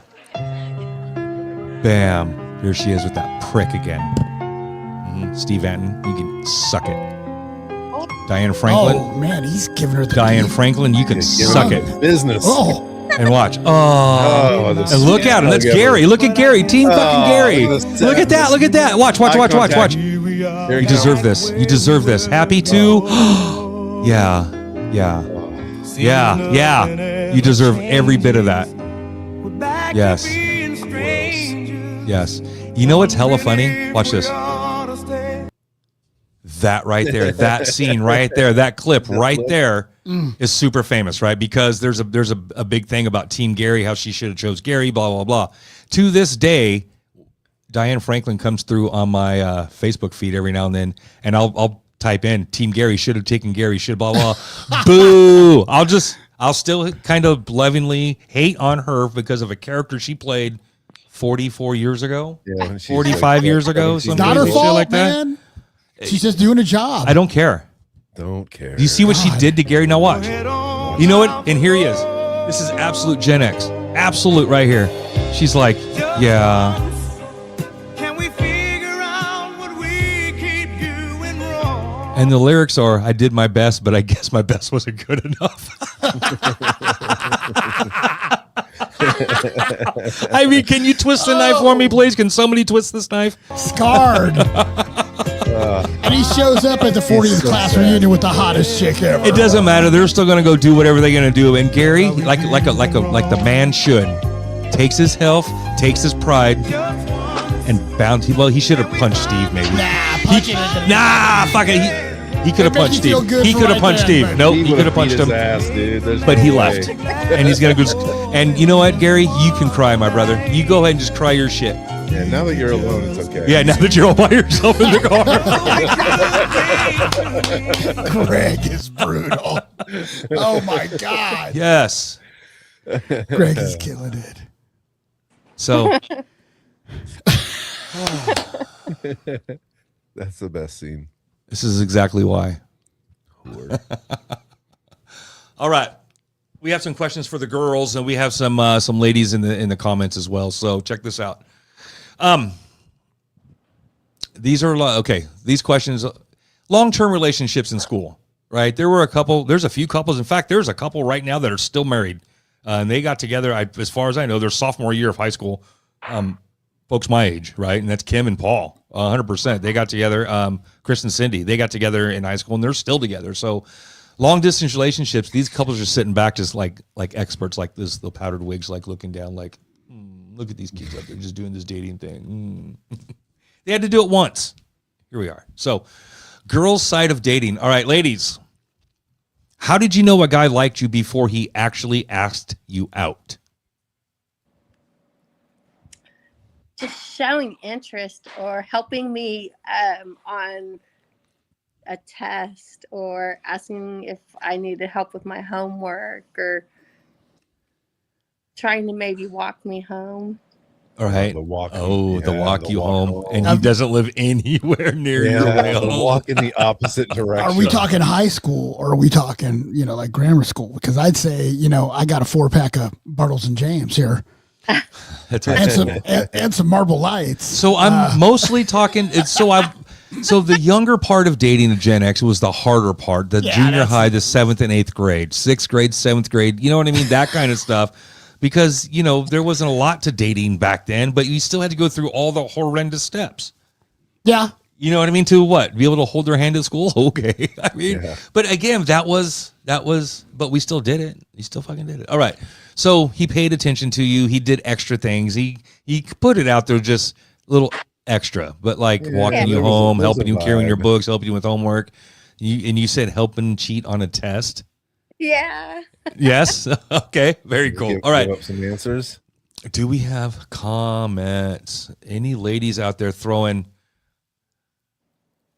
Bam. Here she is with that prick again. Steve Anton, you can suck it. Diane Franklin. Oh man, he's giving her the Diane deep. Franklin, you can suck it. Business. Oh, And watch. Oh, the And look at him. That's sweet Gary. Look at Gary. Team fucking Gary. look at the Look at that. Look at that. Watch. Eye contact. You deserve this. You deserve this. Happy to. Yeah. You deserve every bit of that. Yes. Yes. You know what's hella funny? Watch this. That right there, that scene right there, that clip right there is super famous, right? Because there's a big thing about Team Gary, how she should have chose Gary, blah, blah, blah. To this day, Diane Franklin comes through on my Facebook feed every now and then, and I'll type in Team Gary should have taken Gary, should blah blah. Boo! I'll still kind of lovingly hate on her because of a character she played 44 years ago, 45 years ago. It's not her fault, like man. She's just doing a job. I don't care. Don't care. Do you see what she did to Gary? Now watch. You know what? And here he is. This is absolute Gen X. Absolute right here. She's like, yeah. And the lyrics are, I did my best, but I guess my best wasn't good enough. I mean, can you twist the knife for me, please? Can somebody twist this knife? Scarred. And he shows up at the 40th class reunion with the hottest chick ever. It doesn't matter. They're still going to go do whatever they're going to do. And Gary, like the man should, takes his health, takes his pride, and bounds. Well, he should have punched Steve, maybe. Fuck it. He could have punched Steve. He could have punched Steve. Nope, he could have punched him. Ass, dude. But he left. And he's going to go. And you know what, Gary? You can cry, my brother. You go ahead and just cry your shit. Yeah, now that you're alone, it's okay. Yeah, now that you're all by yourself in the car. Greg is brutal. Oh, my God. Yes. Greg is killing it. So. That's the best scene. This is exactly why. All right. We have some questions for the girls, and we have some ladies in the comments as well. So check this out. These are okay. These questions, long-term relationships in school, right? There's a few couples. In fact, there's a couple right now that are still married, and they got together. As far as I know, their sophomore year of high school. Folks my age, right? And that's Kim and Paul, 100%. They got together. Chris and Cindy, they got together in high school, and they're still together. So long distance relationships, these couples are sitting back just like experts, like this, the powdered wigs, like looking down, like, look at these kids out there just doing this dating thing. They had to do it once. Here we are. So girls' side of dating. All right, ladies, how did you know a guy liked you before he actually asked you out? Just showing interest or helping me on a test or asking if I needed help with my homework or trying to maybe walk me home. All right. The walk you home. And he doesn't live anywhere near your way home. Walk in the opposite direction. Are we talking high school or are we talking, like grammar school? Because I'd say, I got a 4-pack of Bartles and James here. That's right. and some Marble Lights. So I'm mostly talking. So the younger part of dating a Gen X was the harder part. The junior high, the 7th and 8th grade, 6th grade, 7th grade. You know what I mean? That kind of stuff. Because there wasn't a lot to dating back then, but you still had to go through all the horrendous steps. Yeah. You know what I mean? To what? Be able to hold their hand at school? Okay. I mean, but again, that was, but we still did it. We still fucking did it. All right. So he paid attention to you. He did extra things. He put it out there just a little extra, but like walking you home, helping you carrying your books, helping you with homework. You said helping cheat on a test. Yeah. Yes. Okay. Very cool. All right. Give up some answers. Do we have comments? Any ladies out there throwing?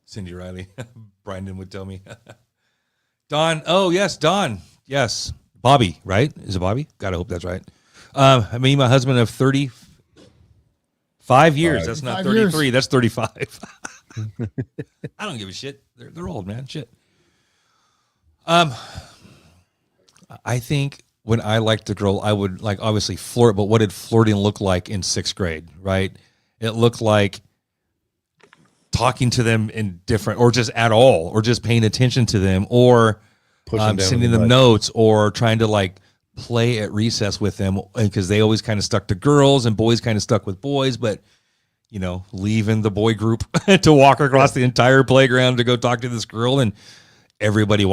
Cindy Riley. Brandon would tell me. Don. Oh, yes. Don. Yes. Bobby, right? Is it Bobby? Gotta hope that's right. My husband of 35 years. That's not 33. Years. That's 35. I don't give a shit. They're old, man. Shit. I think when I liked a girl, I would obviously flirt, but what did flirting look like in 6th grade, right? It looked like talking to them in different, or just at all, or just paying attention to them, or sending them notes, or trying to play at recess with them, because they always kind of stuck to girls and boys kind of stuck with boys, but leaving the boy group to walk across the entire playground to go talk to this girl. And everybody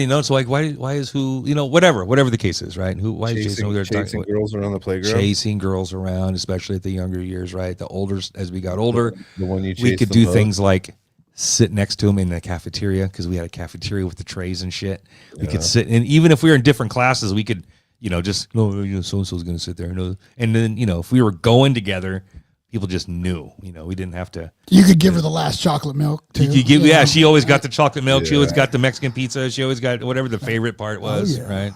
knows. Like, why is who, whatever the case is, right? Why is Jason over there chasing talking girls around the playground? chasing girls around, especially at the younger years, right? The older, as we got older, The one you we chased could the do most? things like sit next to him in the cafeteria, because we had a cafeteria with the trays and shit. We could sit, and even if we were in different classes, we could, just so-and-so's going to sit there. And then, if we were going together, people just knew, we didn't have to. You could give her the last chocolate milk too. Yeah, she always got the chocolate milk. She Yeah. always got the Mexican pizza. She always got whatever the favorite part was, yeah. right?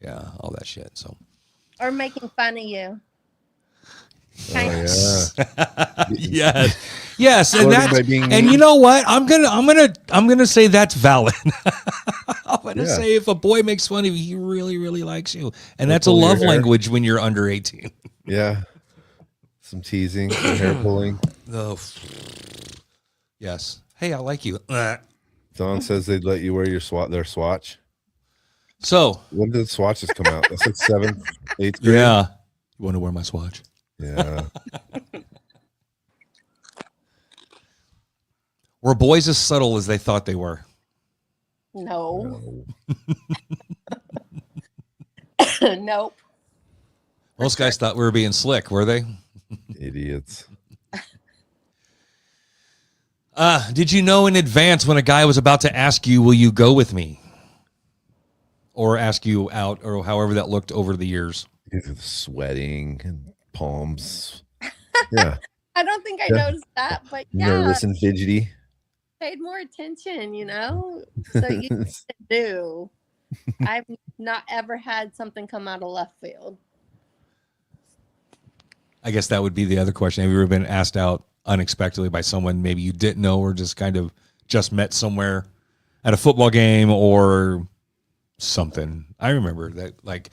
Yeah, all that shit. So. Or making fun of you. Oh, yeah. yes, and Flirting that's, by being and mean. you know what? I'm gonna say that's valid. I'm gonna say if a boy makes fun of you, he really, really likes you, and that's a pull your love hair. language when you're under 18. Yeah. Some teasing, some hair pulling. Oh, yes. Hey, I like you. Don says they'd let you wear their swatch. So When did swatches come out? That's like 7th, 8th grade. yeah, you want to wear my swatch? Yeah. Were boys as subtle as they thought they were? No. Nope. Most guys thought we were being slick, were they? Idiots. Did you know in advance when a guy was about to ask you, will you go with me? Or ask you out, or however that looked over the years? Sweating and palms. Yeah. I don't think I noticed that, but yeah, Nervous and fidgety. paid more attention, so you do. I've not ever had something come out of left field. I guess that would be the other question. Have you ever been asked out unexpectedly by someone maybe you didn't know, or just kind of just met somewhere at a football game or something? I remember that, like,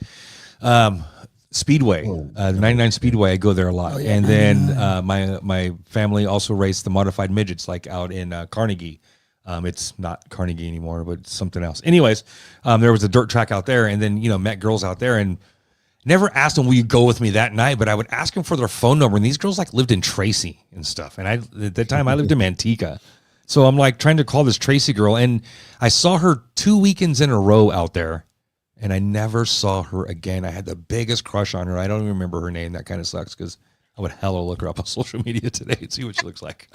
Speedway, the 99 Speedway. I go there a lot. And then my family also raced the modified midgets, like out in Carnegie. It's not Carnegie anymore, but it's something else. Anyways, there was a dirt track out there, and then met girls out there, and never asked them, will you go with me that night? But I would ask them for their phone number, and these girls like lived in Tracy and stuff. And at that time I lived in Manteca. So I'm like trying to call this Tracy girl, and I saw her 2 weekends in a row out there, and I never saw her again. I had the biggest crush on her. I don't even remember her name. That kind of sucks, because I would hella look her up on social media today and see what she looks like.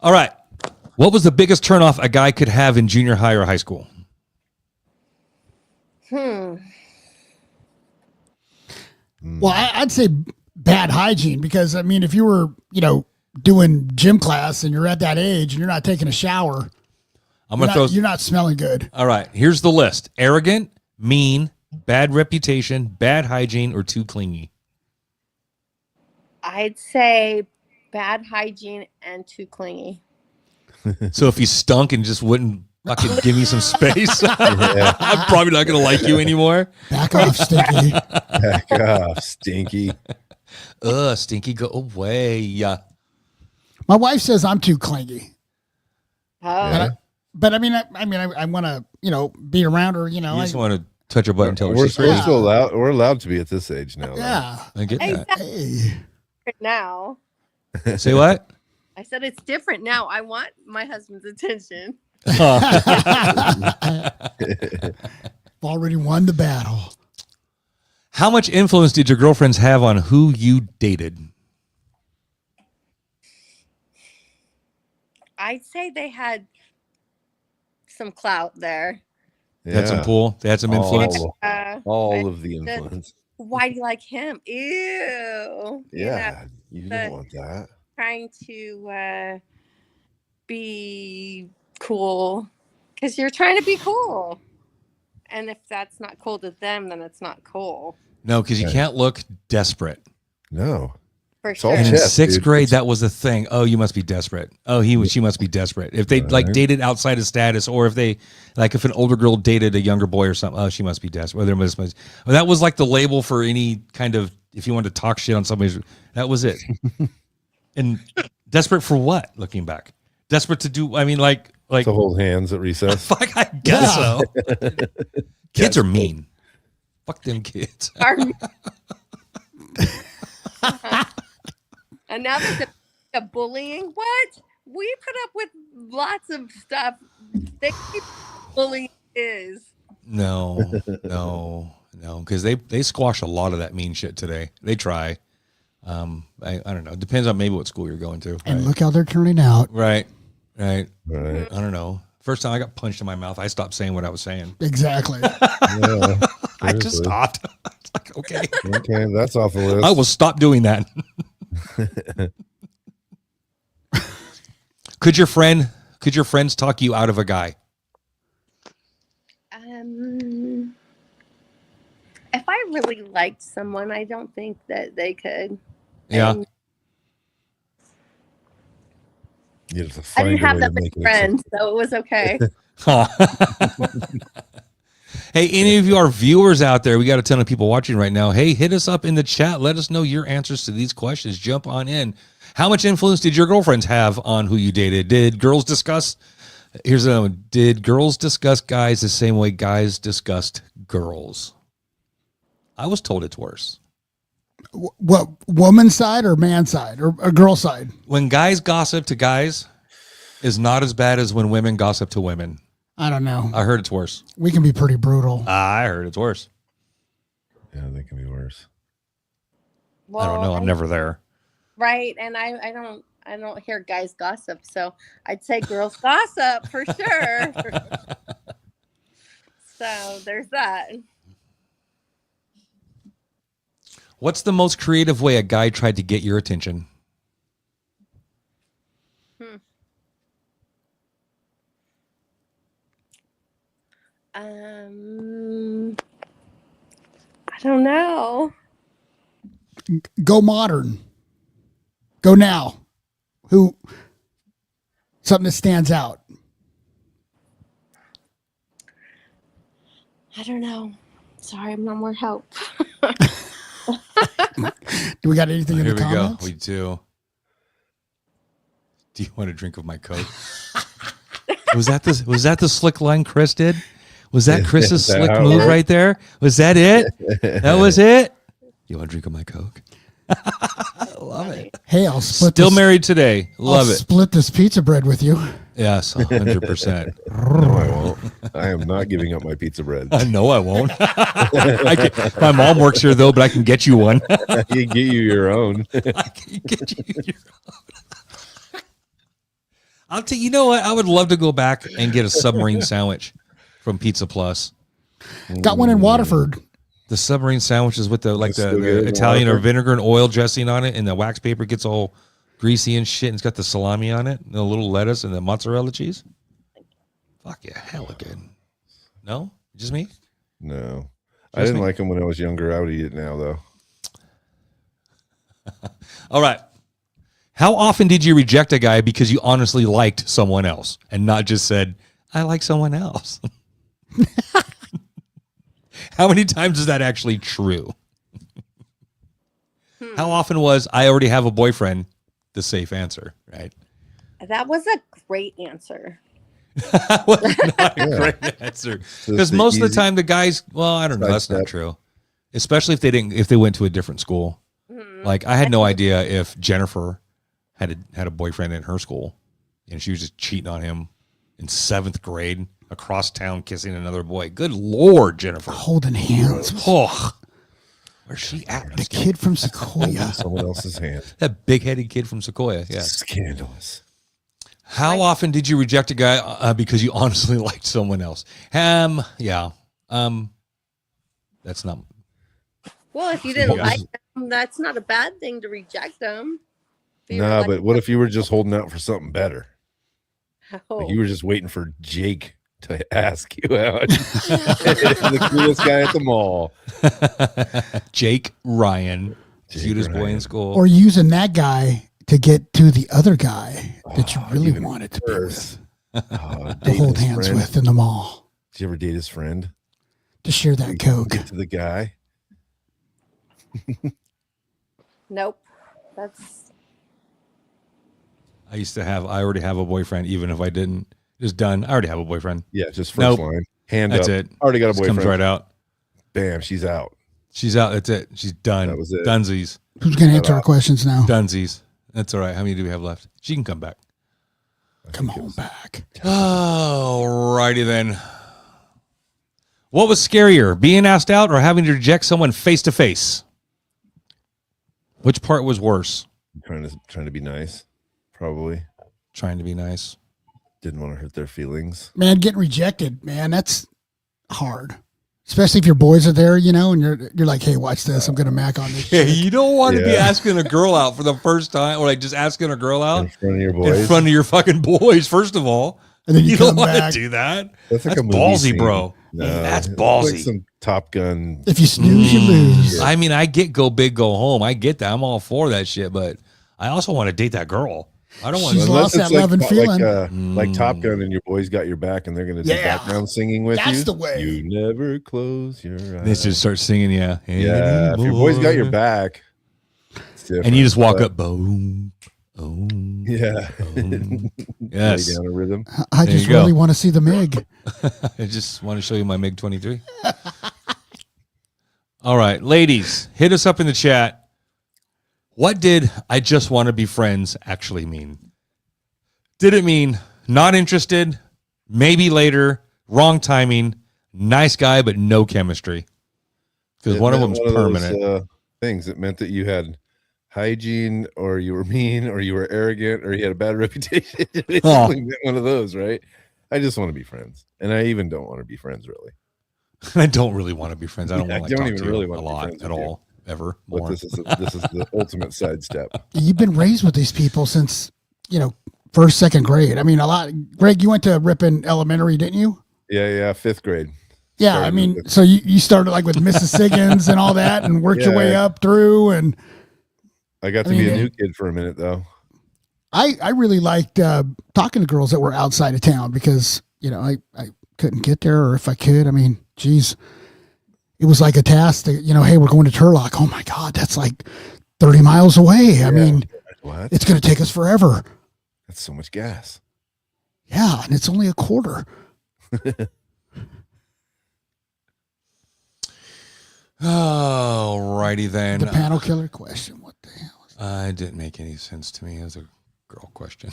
All right. What was the biggest turnoff a guy could have in junior high or high school? Well, I'd say bad hygiene, because I mean, if you were, doing gym class and you're at that age and you're not taking a shower, you're not smelling good. All right, here's the list: arrogant, mean, bad reputation, bad hygiene, or too clingy. I'd say bad hygiene and too clingy. So if you stunk and just wouldn't fucking give me some space, I'm probably not going to like you anymore. Back off, Stinky. Back off, stinky. Stinky, go away. Yeah. My wife says I'm too clingy. Oh, But I mean, I want to, be around her, You just want to touch her butt and tell her We're she's supposed pretty. to allow. We're allowed to be at this age now. though. yeah. I get that. exactly. Hey. Now, Say what? I said it's different now. I want my husband's attention. Already won the battle. How much influence did your girlfriends have on who you dated? I'd say they had some clout there. They had some pull. They had some influence. All of the influence. Why do you like him? Ew. Yeah, you but- don't want that. Trying to be cool because you're trying to be cool. And if that's not cool to them, then it's not cool. No, because you can't look desperate. No. For all sure. And in chest, sixth dude. grade, that was the thing. Oh, you must be desperate. Oh, she must be desperate. If they like dated outside of status, or if they like if an older girl dated a younger boy or something, oh, she must be desperate. Or there must that was like the label for any kind of, if you wanted to talk shit on somebody, that was it. And desperate for what? Looking back, desperate to do. I mean, like To hold hands at recess. fuck. I guess so. Kids are mean. Fuck them kids. And now there's a bullying. What? We put up with lots of stuff. They keep bullying is. No, because they squash a lot of that mean shit today. They try. I don't know. Depends on maybe what school you're going to. And look how they're turning out. Right. Right. I don't know. First time I got punched in my mouth, I stopped saying what I was saying. Exactly. Yeah, I just seriously. stopped. It's like, okay, Okay, that's off the list. I will stop doing that. Could your friends talk you out of a guy? If I really liked someone, I don't think that they could. Yeah. And You have to I find didn't a have way that to many make it friends, so it was okay. Hey, any of you our viewers out there, we got a ton of people watching right now. Hey, hit us up in the chat. Let us know your answers to these questions. Jump on in. How much influence did your girlfriends have on who you dated? Did girls discuss? Here's another one. Did girls discuss guys the same way guys discussed girls? I was told it's worse. What, woman's side or man's side or a girl side? When guys gossip to guys is not as bad as when women gossip to women. I don't know. I heard it's worse. We can be pretty brutal. I heard it's worse. Yeah, they can be worse. Well, I don't know. I'm never there. Right, and I don't hear guys gossip, so I'd say girls gossip for sure. So there's that. What's the most creative way a guy tried to get your attention? I don't know. Go modern. Go now. Who? Something that stands out. I don't know. Sorry, I'm not more help. Do we got anything in Here the we go. comments? We do. Do you want a drink of my Coke? Was that the slick line Chris did? Was that Chris's slick how it move worked? right there? Was that it? That was it? You want a drink of my Coke? I love it. Hey, I'll split. Still this, married today. Love I'll it. Split this pizza bread with you. Yes, 100%. No, I won't. I am not giving up my pizza bread. No, I won't. My mom works here though, but I can get you one. I can get you your own. I can get you your own. I'll tell you, you know what? I would love to go back and get a submarine sandwich from Pizza Plus. Got one in Waterford. The submarine sandwiches with the so good, Italian or Waterford. vinegar and oil dressing on it, and the wax paper gets all greasy and shit, and it's got the salami on it, and a little lettuce and the mozzarella cheese. Fuck yeah, hella good. No, just me. No, I didn't like them when I was younger. I would eat it now, though. All right. How often did you reject a guy because you honestly liked someone else and not just said, I like someone else? How many times is that actually true? How often was I already have a boyfriend the safe answer, right? That was a great answer. That was not a great answer. So Because it's the most of the easy- time the guys, well, I don't know, that's not Sidestep. true. Especially if they went to a different school. Like I had no idea if Jennifer had a boyfriend in her school and she was just cheating on him in 7th grade across town kissing another boy. Good Lord, Jennifer. Holding hands. Oh, where's she at? The kid from Sequoia. Someone else's hand. That big-headed kid from Sequoia. Yeah. Scandalous. How often did you reject a guy because you honestly liked someone else? Yeah. That's not. Well, if you didn't Yeah. like them, that's not a bad thing to reject them. If you were Nah, like, but what if you were just holding out for something better? oh, Like you were just waiting for Jake to ask you out. The coolest guy at the mall. Jake Ryan, Jake cutest boy in Ryan. school. Or using that guy to get to the other guy that you really even wanted to be worse. with. To To hold hands with in the mall. Did you ever date his friend? To share that Coke. Get to the guy. nope. That's I already have a boyfriend, even if I didn't. Just done. I already have a boyfriend. Yeah, just first Nope. line. Hand That's up. it. Already got a Just boyfriend. comes right out. Bam, she's out. She's out. That's it. She's done. That was it. Dunsies. Who's going to answer our questions now? Dunsies. That's all right. How many do we have left? She can come back. Come on back. All righty then. What was scarier, being asked out or having to reject someone face to face? Which part was worse? Trying to be nice, probably. Trying to be nice. Didn't want to hurt their feelings. Man, getting rejected, man, that's hard. Especially if your boys are there, you know, and you're like, hey, watch this. I'm gonna mac on this. Yeah, chick. you don't want to be asking a girl out for the first time, or like just asking a girl out In front of your boys. in front of your fucking boys. First of all, And then you you don't come want to back. do that. That's like That's a movie ballsy, scene. bro. No, That's it's ballsy. Like some Top Gun. If you snooze, you lose. I mean, I get go big, go home. I get that. I'm all for that shit, but I also want to date that girl. I don't want She's to. lost that love and feeling. Like Top Gun, and your boys got your back, and they're going to do Yeah. background singing with you. That's the way. You never close your eyes. They just start singing, yeah. Yeah, if your boys got your Anymore. back, it's And you just walk different, up, boom, boom. but- Yeah. boom. Lay Yes. down a rhythm. I There just you go. really want to see the MiG. I just want to show you my MiG 23. All right, ladies, hit us up in the chat. What did I just want to be friends actually mean? Did it mean not interested, maybe later, wrong timing, nice guy, but no chemistry? Because It one of meant them's those, permanent. Things. It meant that you had hygiene, or you were mean, or you were arrogant, or you had a bad reputation. It basically meant one of those, right? I just want to be friends, and I even don't want to be friends, really. I don't really want to be friends. I don't Yeah, want to I don't talk even to really you a want to be lot friends at with you. all, ever. But More. this is the ultimate sidestep. You've been raised with these people since, you know, first, second grade. I mean, a lot. Greg, you went to Ripon Elementary, didn't you? Yeah, 5th grade. Yeah, Started I mean, with- so you started like with Mrs. Siggins and all that, and worked your way Yeah. up through. And I got to I be mean, a new kid for a minute, though. I really liked talking to girls that were outside of town because, you know, I couldn't get there, or if I could, I mean, geez, it was like a task that, you know, hey, we're going to Turlock. Oh my God, that's like 30 miles away. I mean, What? it's going to take us forever. That's so much gas. Yeah, and it's only a quarter. All righty then. The panel killer question. What the hell? It didn't make any sense to me as a girl question.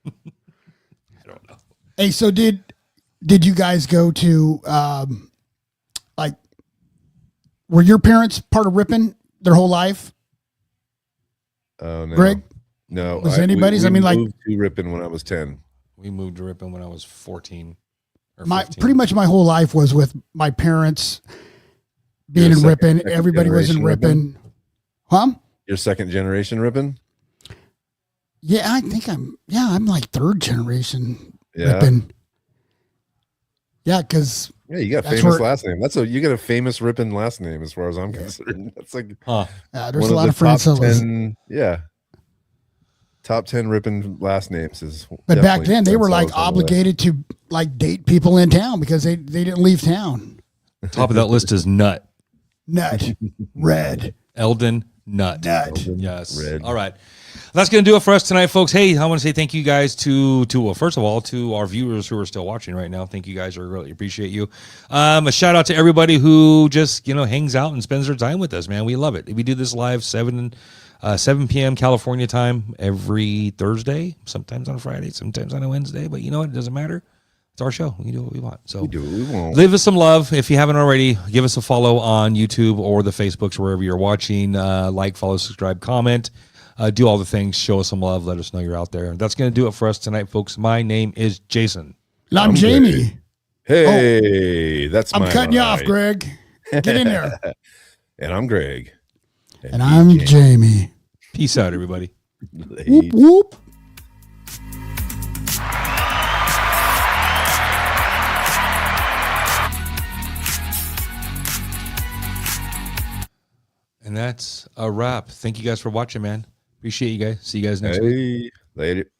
I don't know. Hey, so did you guys go to like, were your parents part of Ripon their whole life? Oh no, Greg? No. Was anybody's? I mean, like- moved to Ripon when I was 10. We moved to Ripon when I was 14 or My 15. pretty much my whole life was with my parents being You're in a Ripon. second Everybody was in generation Ripon. Huh? You're second generation Ripon? Yeah, I think I'm like third generation Yeah. Ripon. Yeah, because Yeah, you got That's famous where- last name. You got a famous Ripon last name, as far as I'm concerned. That's like Huh. there's one a lot the of Francellas. 10, yeah, top 10 Ripon last names is. But back definitely then they were like Francellas on the list. obligated to like date people in town because they didn't leave town. Top of that list is Nut. Nut, red, Eldon Nut. nut. Yes. Red. All right. That's going to do it for us tonight, folks. Hey, I want to say thank you guys to well, first of all, to our viewers who are still watching right now. Thank you guys. I really appreciate you. A shout out to everybody who just, hangs out and spends their time with us, man. We love it. We do this live 7 p.m. California time every Thursday, sometimes on a Friday, sometimes on a Wednesday. But you know what? It doesn't matter. It's our show. We can do what we want. So We do what we want. leave us some love. If you haven't already, give us a follow on YouTube or the Facebooks, wherever you're watching. Like, follow, subscribe, comment. Do all the things. Show us some love. Let us know you're out there. That's going to do it for us tonight, folks. My name is Jason. And I'm Jamie. Hey, that's I'm my cutting you off, line. Greg. Get in there. And I'm Greg. And I'm Jamie. Peace out, everybody. Whoop, whoop. And that's a wrap. Thank you guys for watching, man. Appreciate you guys. See you guys next week. Hey, later.